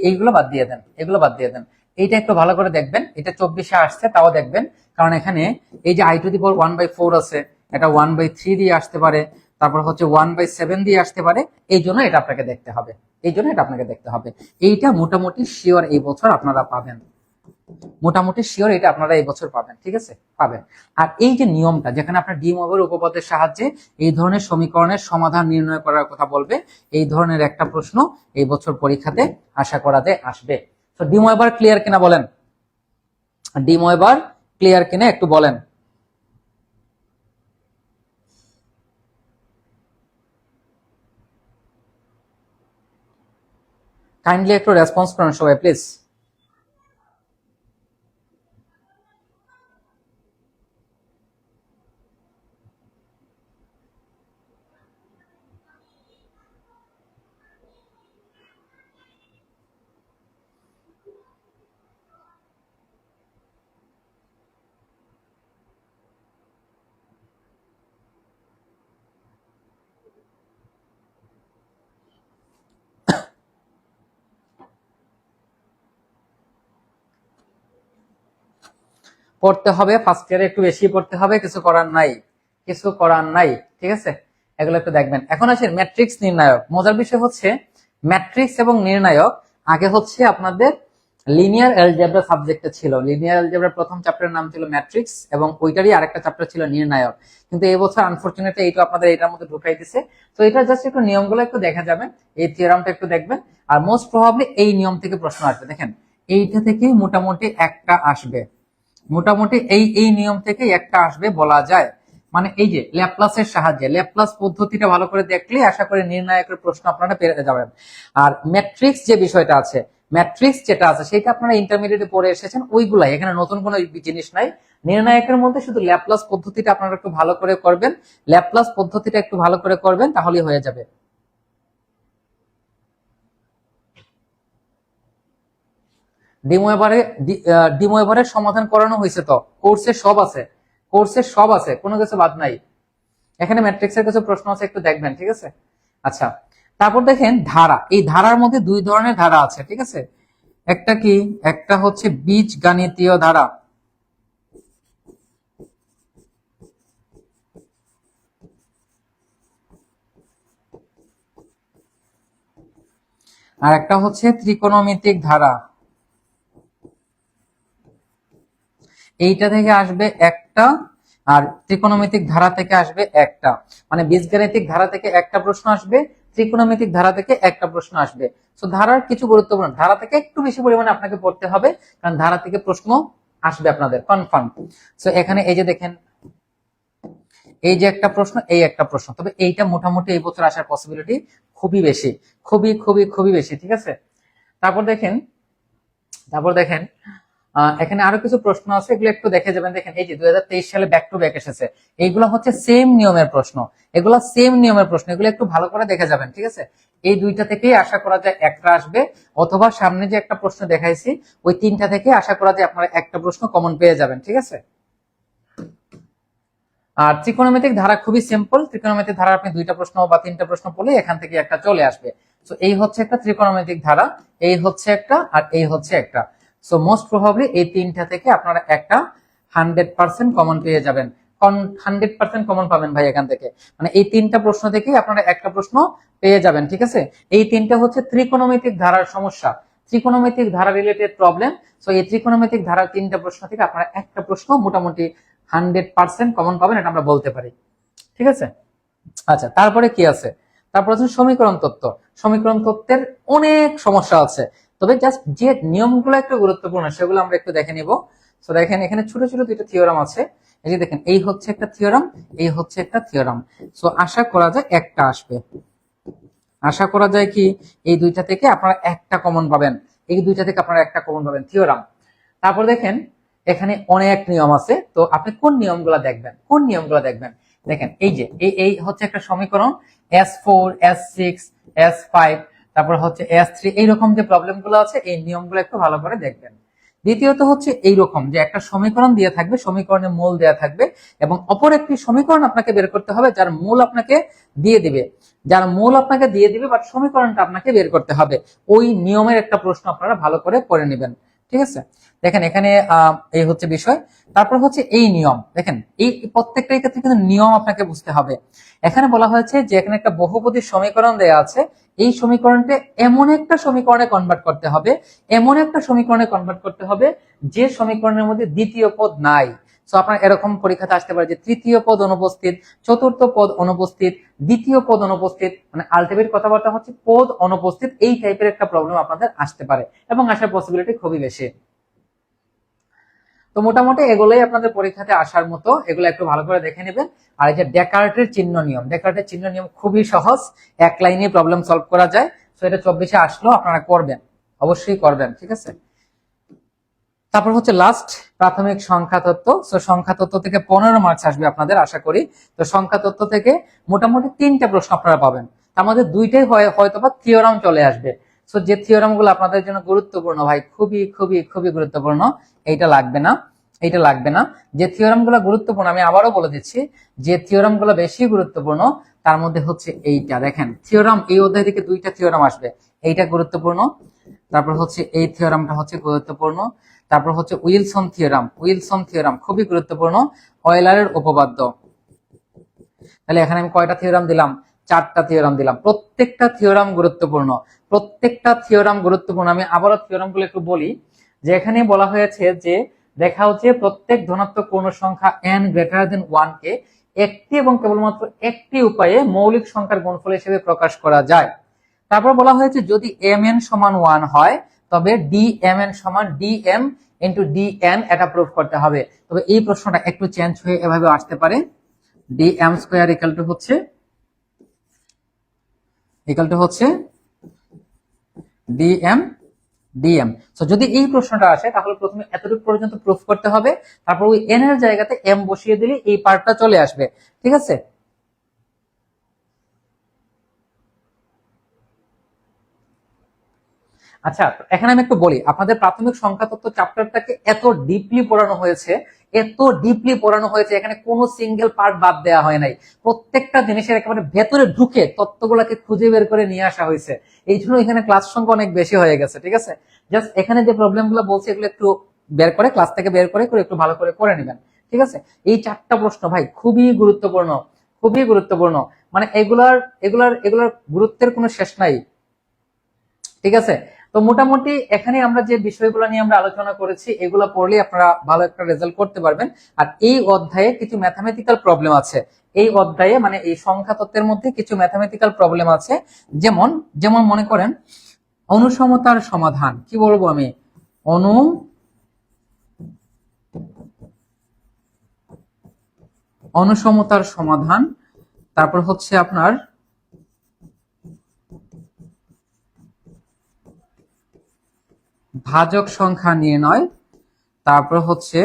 [SPEAKER 1] এইগুলো বাদ দিয়ে দেন, এগুলো বাদ দিয়ে দেন। এইটা একটু ভালো করে দেখবেন, এটা 24-এ আসছে তাও দেখবেন, কারণ এখানে এই যে i⁴ আছে, এটা 1/3 দিয়ে আসতে পারে, তারপর হচ্ছে 1/7 দিয়ে আসতে পারে। এই জন্য এটা আপনাকে দেখতে হবে, এই জন্য এটা আপনাকে দেখতে হবে। এইটা মোটামুটি শিওর এই বছর আপনারা পাবেন, মোটামুটি শিওর এটা আপনারা এই বছর পাবেন, ঠিক আছে, পাবেন। আর এই যে নিয়মটা যেখানে আপনার ডিমোয়েবার উপপাদ্যের সাহায্যে এই ধরনের সমীকরণের সমাধান নির্ণয় করার কথা বলবে, এই ধরনের একটা প্রশ্ন এই বছর পরীক্ষাতে আশা করা যায় আসবে। তো ডিমোয়েবার ক্লিয়ার কিনা বলেন, ডিমোয়েবার ক্লিয়ার কিনা একটু বলেন। কাইন্ডলি একটু রেসপন্স করুন সবাই প্লিজ। পড়তে হবে, ফার্স্ট ইয়ারে একটু বেশি পড়তে হবে, কিছু করার নাই, কিছু করার নাই, ঠিক আছে। এগুলো একটু দেখবেন। এখন আসেন ম্যাট্রিক্স নির্ণায়ক। মজার বিষয় হচ্ছে ম্যাট্রিক্স এবং নির্ণায়ক আগে হচ্ছে আপনাদের লিনিয়ার অ্যালজেব্রা সাবজেক্টে ছিল। লিনিয়ার অ্যালজেব্রার প্রথম চ্যাপ্টারের নাম ছিল ম্যাট্রিক্স এবং ওইটারই আরেকটা চ্যাপ্টার ছিল নির্ণায়ক। কিন্তু এই বছর আনফরচুনেটলি এইটা আপনাদের এটার মধ্যে ঢুকাই দিছে। তো এটা জাস্ট একটু নিয়মগুলো একটু দেখা যাবে, এই থিওরামটা একটু দেখবেন। আর মোস্ট প্রবাবলি এই নিয়ম থেকে প্রশ্ন আসবে। দেখেন এইটা থেকে মোটামুটি একটা আসবে, মোটামুটি এই এই নিয়ম থেকে একটা আসবে বলা যায়। মানে এই যে ল্যাপ্লাসের সাহায্যে, ল্যাপ্লাস পদ্ধতিটা ভালো করে দেখলে আশা করি নির্ণায়কের প্রশ্ন আপনারা পেয়ে যাবেন। আর ম্যাট্রিক্স যে বিষয়টা আছে, ম্যাট্রিক্স যেটা আছে সেটা আপনারা ইন্টারমিডিয়েটে পড়ে এসেছেন, ওইগুলাই, এখানে নতুন কোনো জিনিস নাই। নির্ণায়কের মধ্যে শুধু ল্যাপ্লাস পদ্ধতিটা আপনারা একটু ভালো করে করবেন, ল্যাপ্লাস পদ্ধতিটা একটু ভালো করে করবেন, তাহলেই হয়ে যাবে। ডিমোয়েবারের সমাধান করানো হয়েছে, তো কোর্সে সব আছে, কোর্সে সব আছে, কোনো কিছু বাদ নাই। এখানে ম্যাট্রিক্সের কিছু প্রশ্ন আছে, একটু দেখবেন, ঠিক আছে। আচ্ছা, তারপর দেখেন ধারা। এই ধারার মধ্যে দুই ধরনের ধারা আছে, ঠিক আছে। একটা কি, একটা হচ্ছে বীজগাণিতীয় ধারা, আর একটা হচ্ছে ত্রিকোণমিতিক ধারা, এইটা থেকে আসবে একটা, আর ত্রিকোণমিতিক ধারা থেকে আসবে একটা। মানে বীজগাণিতিক ধারা থেকে একটা প্রশ্ন আসবে, ত্রিকোণমিতিক ধারা থেকে একটা প্রশ্ন আসবে। তো ধারার কিছু গুরুত্বপূর্ণ, ধারা থেকে একটু বেশি পরিমাণে আপনাকে পড়তে হবে, কারণ ধারা থেকে প্রশ্ন আসবে আপনাদের কনফার্ম। তো এখানে এই যে দেখেন, এই যে একটা প্রশ্ন, এই একটা প্রশ্ন, তবে এইটা মোটামুটি এই বছর আসার পসিবিলিটি খুবই বেশি, খুবই খুবই খুবই বেশি, ঠিক আছে। তারপর দেখেন, তারপর দেখেন এখানে আরো কিছু প্রশ্ন আছে, এগুলো একটু দেখে যাবেন। দেখেন এই যে 2023 সালে ব্যাক টু ব্যাক এসেছে, এইগুলো হচ্ছে সেম নিয়মের প্রশ্ন, এগুলো সেম নিয়মের প্রশ্ন, এগুলো একটু ভালো করে দেখে যাবেন, ঠিক আছে। এই দুইটা থেকেই আশা করা যায় একটা আসবে, অথবা সামনে যে একটা প্রশ্ন দেখাইছি ওই তিনটা থেকে আশা করা যায় আপনারা একটা প্রশ্ন কমন পেয়ে যাবেন, ঠিক আছে। আর ত্রিকোণমিতিক ধারা খুবই সিম্পল, ত্রিকোণমিতিক ধারা আপনি দুইটা প্রশ্ন বা তিনটা প্রশ্ন পড়লে এখান থেকে একটা চলে আসবে। তো এই হচ্ছে একটা ত্রিকোণমিতিক ধারা, এই হচ্ছে একটা, আর এই হচ্ছে একটা। সো মোস্ট প্রবাবলি এই তিনটা থেকে আপনারা একটা 100% কমন পেয়ে যাবেন। 100% কমন পাবেন ভাই এখান থেকে, মানে এই তিনটা প্রশ্ন থেকেই আপনারা একটা প্রশ্ন পেয়ে যাবেন, ঠিক আছে। এই তিনটা হচ্ছে ত্রিকোণমিতিক ধারার সমস্যা, ত্রিকোণমিতিক ধারা রিলেটেড প্রবলেম। সো এই ত্রিকোণমিতিক ধারার তিনটা প্রশ্ন থেকে আপনারা একটা প্রশ্ন মোটামুটি 100% কমন পাবেন, এটা আমরা বলতে পারি, ঠিক আছে। আচ্ছা, তারপরে কি আছে, তারপর হচ্ছে সমীকরণ তত্ত্ব। সমীকরণ তত্ত্বের অনেক সমস্যা আছে, তবে জাস্ট যে নিয়মগুলো একটু গুরুত্বপূর্ণ সেগুলো আমরা একটু দেখে নিব। তো দেখেন এখানে ছোট ছোট দুইটা থিওরাম আছে, এই যে দেখেন এই হচ্ছে একটা থিওরাম, এই হচ্ছে একটা থিওরাম। সো আশা করা যায় একটা আসবে, আশা করা যায় কি এই দুইটা থেকে আপনারা একটা কমন পাবেন, এই দুইটা থেকে আপনারা একটা কমন পাবেন, থিওরাম। তারপর দেখেন এখানে অনেক নিয়ম আছে, তো আপনি কোন নিয়মগুলো দেখবেন, কোন নিয়মগুলো দেখবেন। দেখেন এই যে এই হচ্ছে একটা সমীকরণ, S4 S6 S5, তারপর হচ্ছে S3, এইরকম যে প্রবলেম গুলো আছে এই নিয়মগুলো একটু ভালো করে দেখবেন। দ্বিতীয়ত হচ্ছে এইরকম যে একটা সমীকরণ দিয়ে থাকবে, সমীকরণের মূল দেয়া থাকবে, এবং অপর একটি সমীকরণ আপনাকে বের করতে হবে যার মূল আপনাকে দিয়ে দিবে, যার মূল আপনাকে দিয়ে দিবে, বাট সমীকরণটা আপনাকে বের করতে হবে। ওই নিয়মের একটা প্রশ্ন আপনারা ভালো করে পড়ে নেবেন, ঠিক আছে। দেখেন এখানে এই হচ্ছে বিষয়। তারপর হচ্ছে এই নিয়ম, দেখেন এই প্রত্যেকটা ক্ষেত্রে কিন্তু নিয়ম আপনাকে বুঝতে হবে। এখানে বলা হয়েছে যে এখানে একটা বহুপদী সমীকরণ দেয়া আছে, এই সমীকরণটা এমন একটা সমীকরণে কনভার্ট করতে হবে, এমন একটা সমীকরণে কনভার্ট করতে হবে যে সমীকরণের মধ্যে দ্বিতীয় পদ নাই। তো আপনার এরকম পরীক্ষাতে আসতে পারে যে তৃতীয় পদ অনুপস্থিত, চতুর্থ পদ অনুপস্থিত, দ্বিতীয় পদ অনুপস্থিত, মানে আলটিমেট কথাবার্তা হচ্ছে পদ অনুপস্থিত, এই টাইপের একটা প্রবলেম আপনাদের আসতে পারে এবং আসার পসিবিলিটি খুবই বেশি। তো মোটামুটি এগুলোই আপনাদের পরীক্ষাতে আসার মতো, এগুলো একটু ভালো করে দেখে নেবেন। আর এই যে ডেকার্টের চিহ্ন নিয়ম, ডেকার্টের চিহ্ন নিয়ম খুবই সহজ, এক লাইনে প্রবলেম সলভ করা যায়। তো এটা 24-এ আসলেও আপনারা করবেন, অবশ্যই করবেন, ঠিক আছে। তারপর হচ্ছে লাস্ট প্রাথমিক সংখ্যা তত্ত্ব। তো সংখ্যা তত্ত্ব থেকে 15 মার্কস আসবে আপনাদের আশা করি। তো সংখ্যা তত্ত্ব থেকে মোটামুটি 3টা প্রশ্ন আপনারা পাবেন, তার মধ্যে 2টাই হয়তোবা থিওরাম চলে আসবে। তো যে থিওরাম গুলো আপনাদের জন্য গুরুত্বপূর্ণ ভাই, খুবই খুবই খুবই গুরুত্বপূর্ণ, এইটা লাগবে না, এইটা লাগবে না। যে থিওরাম গুলো গুরুত্বপূর্ণ আমি আবারও বলে দিচ্ছি, যে থিওরাম গুলো বেশি গুরুত্বপূর্ণ তার মধ্যে হচ্ছে এইটা। দেখেন থিওরাম এই অধ্যায় থেকে 2টা থিওরাম আসবে, এইটা গুরুত্বপূর্ণ। তারপর হচ্ছে এই থিওরামটা হচ্ছে গুরুত্বপূর্ণ। তারপর হচ্ছে উইলসন থিওরাম, উইলসন থিওরাম খুবই গুরুত্বপূর্ণ, অয়লারের উপপাদ্য। তাহলে এখানে আমি কয়টা থিওরাম দিলাম, 4টা থিওরাম দিলাম, প্রত্যেকটা থিওরাম গুরুত্বপূর্ণ, প্রত্যেকটা থিওরাম গুরুত্বপূর্ণ। আমি আবারও থিওরাম গুলো একটু বলি, যে এখানে বলা হয়েছে যে দেখাও যে প্রত্যেক ধনাত্মক পূর্ণ সংখ্যা n গ্রেটার দেন 1 কে একটি এবং কেবলমাত্র একটি উপায়ে মৌলিক সংখ্যার গুণফল হিসেবে প্রকাশ করা যায়। তারপর বলা হয়েছে যদি mn সমান 1 হয় তবে dmn সমান dm ইন্টু dn, এটা প্রুফ করতে হবে। তবে এই প্রশ্নটা একটু চেঞ্জ হয়ে এভাবে আসতে পারে, dm স্কয়ার ইকুয়াল টু হচ্ছে dm dm। সো যদি এই প্রশ্নটা আসে তাহলে প্রথমে এতটুকু পর্যন্ত প্রুফ করতে হবে, তারপর ওই n এর জায়গাতে m বসিয়ে দিলে এই পার্টটা চলে আসবে, ঠিক আছে। আচ্ছা, এখানে আমি একটু বলি, আপনাদের প্রাথমিক সংখ্যা তত্ত্ব চ্যাপ্টারটাকে এত ডিপলি পড়ানো হয়েছে, এত ডিপলি পড়ানো হয়েছে, এখানে কোনো সিঙ্গেল পার্ট বাদ দেওয়া হয় নাই, প্রত্যেকটা জিনিসের একেবারে ভেতরে ঢুকে তত্ত্বগুলোকে খুঁজে বের করে নিয়ে আসা হয়েছে। এই জন্য এখানে ক্লাস সংখ্যা অনেক বেশি হয়ে গেছে, ঠিক আছে। জাস্ট এখানে যে প্রবলেমগুলো বলছি এগুলো একটু বের করে ক্লাস থেকে বের করে একটু ভালো করে করে নেবেন, ঠিক আছে। এই 4টা প্রশ্ন ভাই খুবই গুরুত্বপূর্ণ, খুবই গুরুত্বপূর্ণ, মানে এগুলার এগুলার এগুলার গুরুত্বের কোনো শেষ নাই। ঠিক আছে। তো মোটামুটি এখানে আমরা যে বিষয়গুলো নিয়ে আমরা আলোচনা করেছি এগুলো পড়লে আপনারা ভালো একটা রেজাল্ট করতে পারবেন। আর এই অধ্যায়ে কিছু ম্যাথামেটিক্যাল প্রবলেম আছে, এই অধ্যায়ে মানে এই সংখ্যা তত্ত্বের মধ্যে কিছু ম্যাথামেটিক্যাল প্রবলেম আছে। যেমন যেমন মনে করেন অনুসমতার সমাধান, কি বলবো আমি, অনুসমতার সমাধান, তারপর হচ্ছে আপনার ভাজক সংখ্যা নির্ণয়, তারপর হচ্ছে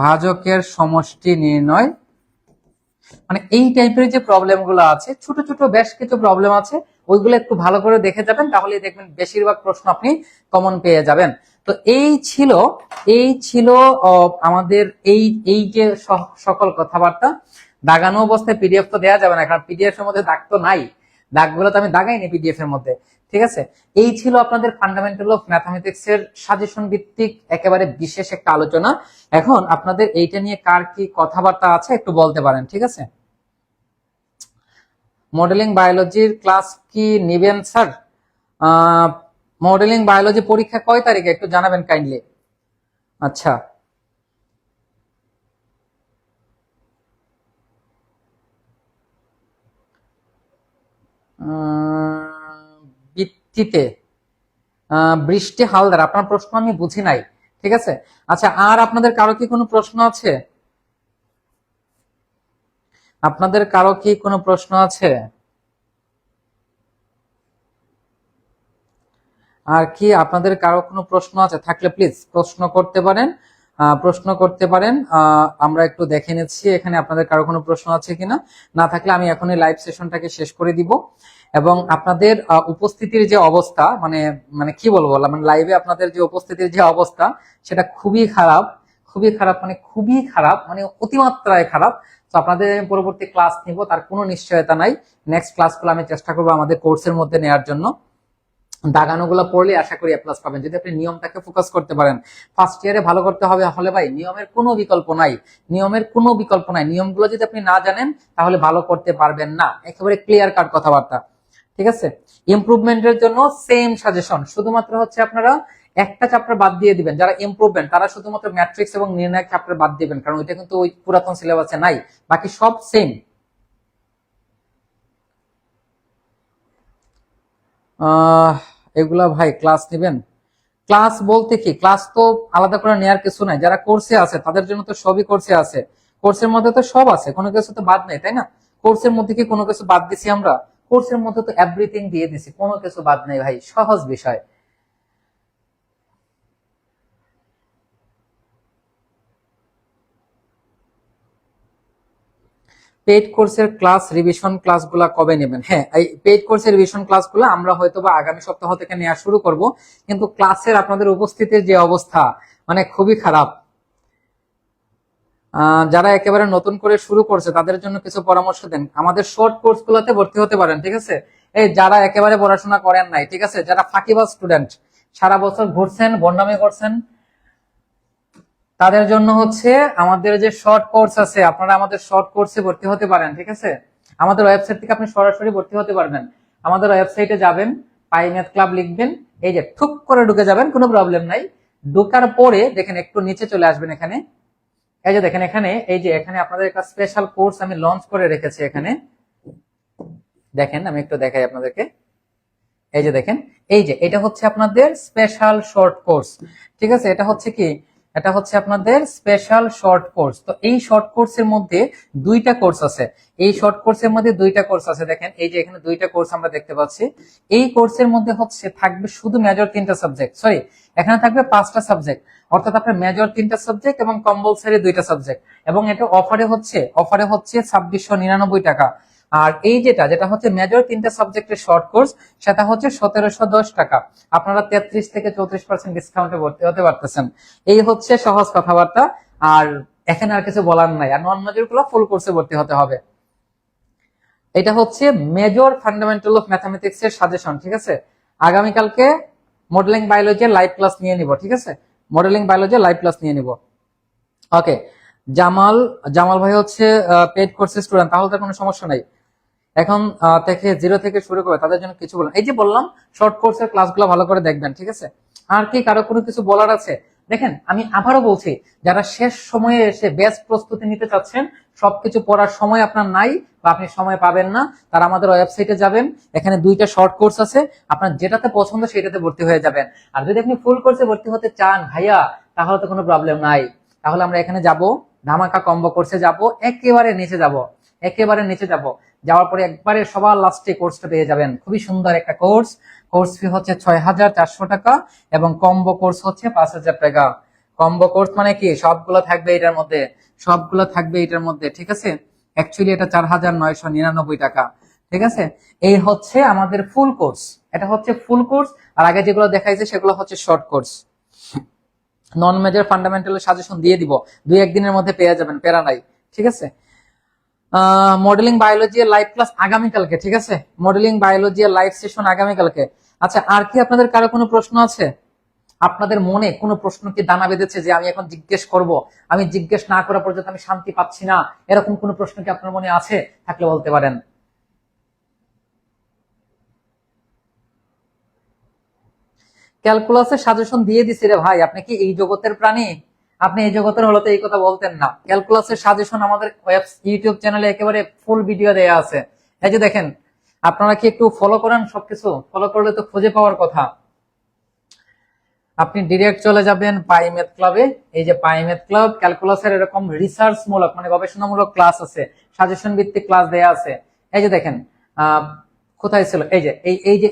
[SPEAKER 1] ভাজকের সমষ্টি নির্ণয়। মানে এই টাইপের যে প্রবলেম গুলো আছে, ছোট ছোট বেশ কিছু প্রবলেম আছে, ওইগুলো একটু ভালো করে দেখে যাবেন, তাহলে দেখবেন বেশিরভাগ প্রশ্ন আপনি কমন পেয়ে যাবেন। তো এই ছিল আমাদের এই যে সকল কথাবার্তা। দাগানো অবস্থায় পিডিএফ তো দেওয়া যাবে না, কারণ পিডিএফ এর মধ্যে দাগ তো নাই, দাগগুলো তো আমি দাগাইনি পিডিএফ এর মধ্যে। ঠিক আছে, এই ছিল আপনাদের ফান্ডামেন্টাল অফ ম্যাথামেটিক্স এর সাজেশন ভিত্তিক একেবারে বিশেষ একটা আলোচনা। এখন আপনাদের এইটা নিয়ে কার কি কথাবার্তা আছে একটু বলতে পারেন। ঠিক আছে, মডেলিং বায়োলজির ক্লাস কি নিবেন স্যার? মডেলিং বায়োলজি পরীক্ষা কয় তারিখে একটু জানাবেন কাইন্ডলি। আচ্ছা, ভিত্তিতে বৃষ্টি হালদার, আপনার প্রশ্ন আমি বুঝি নাই। ঠিক আছে, আচ্ছা, আর আপনাদের কারো কি কোনো প্রশ্ন আছে? আপনাদের কারো কি কোনো প্রশ্ন আছে? আর কি আপনাদের কারো কোনো প্রশ্ন আছে? থাকলে প্লিজ প্রশ্ন করতে পারেন, প্রশ্ন করতে পারেন। আমরা একটু দেখে নিচ্ছি এখানে আপনাদের কারো কোনো প্রশ্ন আছে কিনা। না থাকলে আমি এখনই লাইভ সেশনটাকে শেষ করে দিব। এবং আপনাদের উপস্থিতির যে অবস্থা, মানে মানে কি বলবো, মানে লাইভে আপনাদের যে উপস্থিতির যে অবস্থা সেটা খুবই খারাপ, খুবই খারাপ, মানে খুবই খারাপ, মানে অতিমাত্রায় খারাপ। তো আপনাদের পরবর্তী ক্লাস নিব তার কোনো নিশ্চয়তা নাই। নেক্সট ক্লাসগুলো আমি চেষ্টা করবো আমাদের কোর্সের মধ্যে নেওয়ার জন্য। দাগানোগুলো পড়লে আশা করি এ প্লাস পাবেন যদি আপনি নিয়মটাকে ফোকাস করতে পারেন। ফার্স্ট ইয়ারে ভালো করতে হবে হলে ভাই নিয়মের কোনো বিকল্প নাই, নিয়মের কোনো বিকল্প নাই। নিয়মগুলো যদি আপনি না জানেন তাহলে ভালো করতে পারবেন না, একেবারে ক্লিয়ার কাট কথাবার্তা। ঠিক আছে, ইমপ্রুভমেন্টের জন্য সেম সাজেশন, শুধুমাত্র হচ্ছে আপনারা একটা চ্যাপ্টার বাদ দিয়ে দিবেন। যারা ইমপ্রুভমেন্ট তারা শুধুমাত্র ম্যাট্রিক্স এবং নির্ণায়ক চ্যাপ্টার বাদ দিবেন, কারণ ওইটা কিন্তু ওই পুরাতন সিলেবাসে নাই, বাকি সব সেম। এগুলা ভাই ক্লাস নেবেন? ক্লাস বলতে কি, ক্লাস তো আলাদা করে নেওয়ার কিছু নাই, যারা কোর্সে আছে তাদের জন্য তো সবই কোর্সে আছে, কোর্সের মধ্যে তো সব আছে, কোনো কিছু তো বাদ নেই, তাই না? কোর্সের মধ্যে কি কোনো কিছু বাদ দিছি আমরা? কোর্সের মধ্যে তো এভরিথিং দিয়ে দিছি, কোনো কিছু বাদ নেই ভাই, সহজ বিষয়। পেইড কোর্সের ক্লাস রিভিশন ক্লাসগুলো কবে নেবেন? হ্যাঁ, এই পেইড কোর্সের রিভিশন ক্লাসগুলো আমরা হয়তো বা আগামী সপ্তাহ থেকে নেওয়া শুরু করব, কিন্তু ক্লাসের আপনাদের উপস্থিতির যে অবস্থা মানে খুবই খারাপ। যারা একেবারে নতুন করে শুরু করছে তাদের জন্য কিছু পরামর্শ দেন। আমাদের শর্ট কোর্স গুলোতে ভর্তি হতে পারেন। ঠিক আছে, এই যারা একেবারে পড়াশোনা করেন নাই, ঠিক আছে, যারা ফাঁকিবাজ স্টুডেন্ট, সারা বছর ঘুরছেন বন্ডামি করছেন, তাদের জন্য হচ্ছে আমাদের যে শর্ট কোর্স আছে, আপনারা আমাদের শর্ট কোর্সে ভর্তি হতে পারেন। ঠিক আছে, আমাদের ওয়েবসাইট থেকে আপনি সরাসরি ভর্তি হতে পারবেন। আমাদের ওয়েবসাইটে যাবেন, পাই ম্যাথ ক্লাব লিখবেন, এই যে ঠুক করে ঢুকে যাবেন, কোনো প্রবলেম নাই। ঢোকার পরে দেখেন একটু নিচে চলে আসবেন, এখানে এই যে দেখেন, এখানে এই যে এখানে আপনাদের একটা স্পেশাল কোর্স আমি লঞ্চ করে রেখেছি। এখানে দেখেন, আমি একটু দেখাই আপনাদেরকে, এই যে দেখেন, এই যে এটা হচ্ছে আপনাদের স্পেশাল শর্ট কোর্স। ঠিক আছে, এটা হচ্ছে কি, এটা হচ্ছে আপনাদের স্পেশাল শর্ট কোর্স। তো এই শর্ট কোর্সের মধ্যে দুইটা কোর্স আছে, এই শর্ট কোর্সের মধ্যে দুইটা কোর্স আছে। দেখেন এই যে এখানে দুইটা কোর্স আমরা দেখতে পাচ্ছি। এই কোর্সের মধ্যে হচ্ছে থাকবে শুধু মেজর তিনটা সাবজেক্ট, সরি এখানে থাকবে পাঁচটা সাবজেক্ট, অর্থাৎ আপনার মেজর তিনটা সাবজেক্ট এবং কম্পালসারি দুইটা সাবজেক্ট। এবং এটা অফারে হচ্ছে 2699 টাকা। আর এই যেটা যেটা হচ্ছে মেজর তিনটা সাবজেক্টের শর্ট কোর্স, সেটা হচ্ছে 1710 টাকা। আপনারা 33 থেকে 34% ডিসকাউন্টে ভর্তি হতে পারতেছেন। এই হচ্ছে সহজ কথাবার্তা, আর এখানে আর কিছু বলার নাই। আর নন মেজর গুলো ফুল কোর্সে ভর্তি হতে হবে। এটা হচ্ছে মেজর ফান্ডামেন্টাল অফ ম্যাথামেটিক্স এর সাজেশন। ঠিক আছে, আগামীকালকে মডেলিং বায়োলজি লাইভ ক্লাস নিয়ে নিব। ঠিক আছে, মডেলিং বায়োলজি লাইভ ক্লাস নিয়ে নিব। ওকে, জামাল জামাল ভাই হচ্ছে পেইড কোর্সের স্টুডেন্ট, তাহলে তো কোনো সমস্যা নাই। এখন থেকে 0 থেকে শুরু করে তাদের জন্য কিছু বলেন। এই যে বললাম শর্ট কোর্সের ক্লাসগুলো ভালো করে দেখবেন, ঠিক আছে? আর কি কারো কোনো কিছু বলার আছে? দেখেন আমি আবারও বলছি, যারা শেষ সময়ে এসে বেস্ট প্রস্তুতি নিতে চাচ্ছেন, সবকিছু পড়ার সময় আপনার নাই বা আপনি সময় পাবেন না, তারা আমাদের ওয়েবসাইটে যাবেন, এখানে 2টা শর্ট কোর্স আছে, আপনার যেটাতে পছন্দ সেটাতে ভর্তি হয়ে যাবেন। আর যদি আপনি ফুল কোর্সে ভর্তি হতে চান ভাইয়া, তাহলে তো কোনো প্রবলেম নাই। তাহলে আমরা এখানে যাব, ধামাকা কম্বো কোর্সে যাব, একেবারে নিচে যাব, একেবারে নিচে যাব। যাওয়ার পরে একবারে সবার লাস্টে কোর্সটা পেয়ে যাবেন, খুবই সুন্দর একটা কোর্স। কোর্স ফি হচ্ছে 6,400 টাকা এবং কম্বো কোর্স হচ্ছে 5,000 টাকা। কম্বো কোর্স মানে কি, সবগুলো থাকবে এটার মধ্যে, সবগুলো থাকবে এটার মধ্যে, ঠিক আছে? অ্যাকচুয়ালি এটা 4,999 টাকা, ঠিক আছে? এই হচ্ছে আমাদের ফুল কোর্স, এটা হচ্ছে ফুল কোর্স। আর আগে যেগুলো দেখাইছে সেগুলো হচ্ছে শর্ট কোর্স। নন মেজর ফান্ডামেন্টালের সাজেশন দিয়ে দিব, 2-1 দিনের মধ্যে পেয়ে যাবেন, প্যারা নাই, ঠিক আছে? মডেলিং বায়োলজি এর লাইভ ক্লাস আগামীকালকে, ঠিক আছে? মডেলিং বায়োলজি এর লাইভ সেশন আগামীকালকে। আচ্ছা, আর কি আপনাদের কারো কোনো প্রশ্ন আছে? আপনাদের মনে কোনো প্রশ্ন কি দানা বেঁধেছে যে আমি এখন জিজ্ঞেস করব, আমি জিজ্ঞেস না করা পর্যন্ত আমি শান্তি পাচ্ছি না, এরকম কোনো প্রশ্ন কি আপনার মনে আছে? থাকলে বলতে পারেন। ক্যালকুলাসের সাজেশন দিয়ে দিছি রে ভাই, আপনি কি এই জগতের প্রাণী? আপনি এই জগতের হলে তো এই কথা বলতেন না। ক্যালকুলাসের সাজেশন আমাদের ইউটিউব চ্যানেলে একেবারে ফুল ভিডিও দেয়া আছে, এই যে দেখেন। আপনারা কি একটু ফলো করেন? সবকিছু ফলো করলে তো খুঁজে পাওয়ার কথা। আপনি ডিরেক্ট চলে যাবেন পাই ম্যাথ ক্লাবে। এই যে পাই ম্যাথ ক্লাব, ক্যালকুলাসের এরকম রিসার্চ মূলক মানে গবেষণামূলক ক্লাস আছে, সাজেশন ভিত্তিক ক্লাস দেয়া আছে। এই যে দেখেন, কোথায় ছিল, এই যে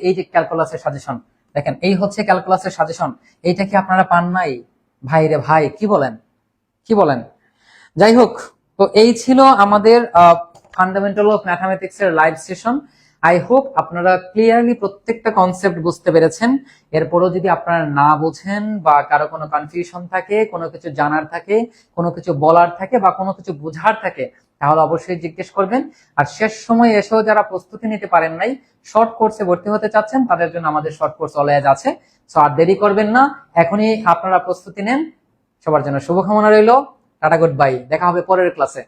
[SPEAKER 1] এই যে ক্যালকুলাসের সাজেশন, দেখেন এই হচ্ছে ক্যালকুলাসের সাজেশন। এইটা কি আপনারা পান নাই? ভাই রে ভাই, কি বলেন, কি বলেন? যাই হোক, তো এই ছিল আমাদের ফান্ডামেন্টাল অফ ম্যাথামেটিক্স এর লাইভ সেশন। আই হোপ আপনারা ক্লিয়ারলি প্রত্যেকটা কনসেপ্ট বুঝতে পেরেছেন। এরপরও যদি আপনারা না বোঝেন বা কারো কোনো কনফিউশন থাকে, কোনো কিছু জানার থাকে, কোনো কিছু বলার থাকে বা কোনো কিছু বোঝার থাকে, তাহলে অবশ্যই জিজ্ঞেস করবেন। আর শেষ সময় এসেও যারা প্রস্তুতি নিতে পারেন নাই, শর্ট কোর্সে ভর্তি হতে চাচ্ছেন, তাদের জন্য আমাদের শর্ট কোর্স অলওয়েজ আছে। সো আর দেরি করবেন না, এখনই আপনারা প্রস্তুতি নেন। সবার জন্য শুভকামনা রইল। টাটা, গুড বাই, দেখা হবে পরের ক্লাসে।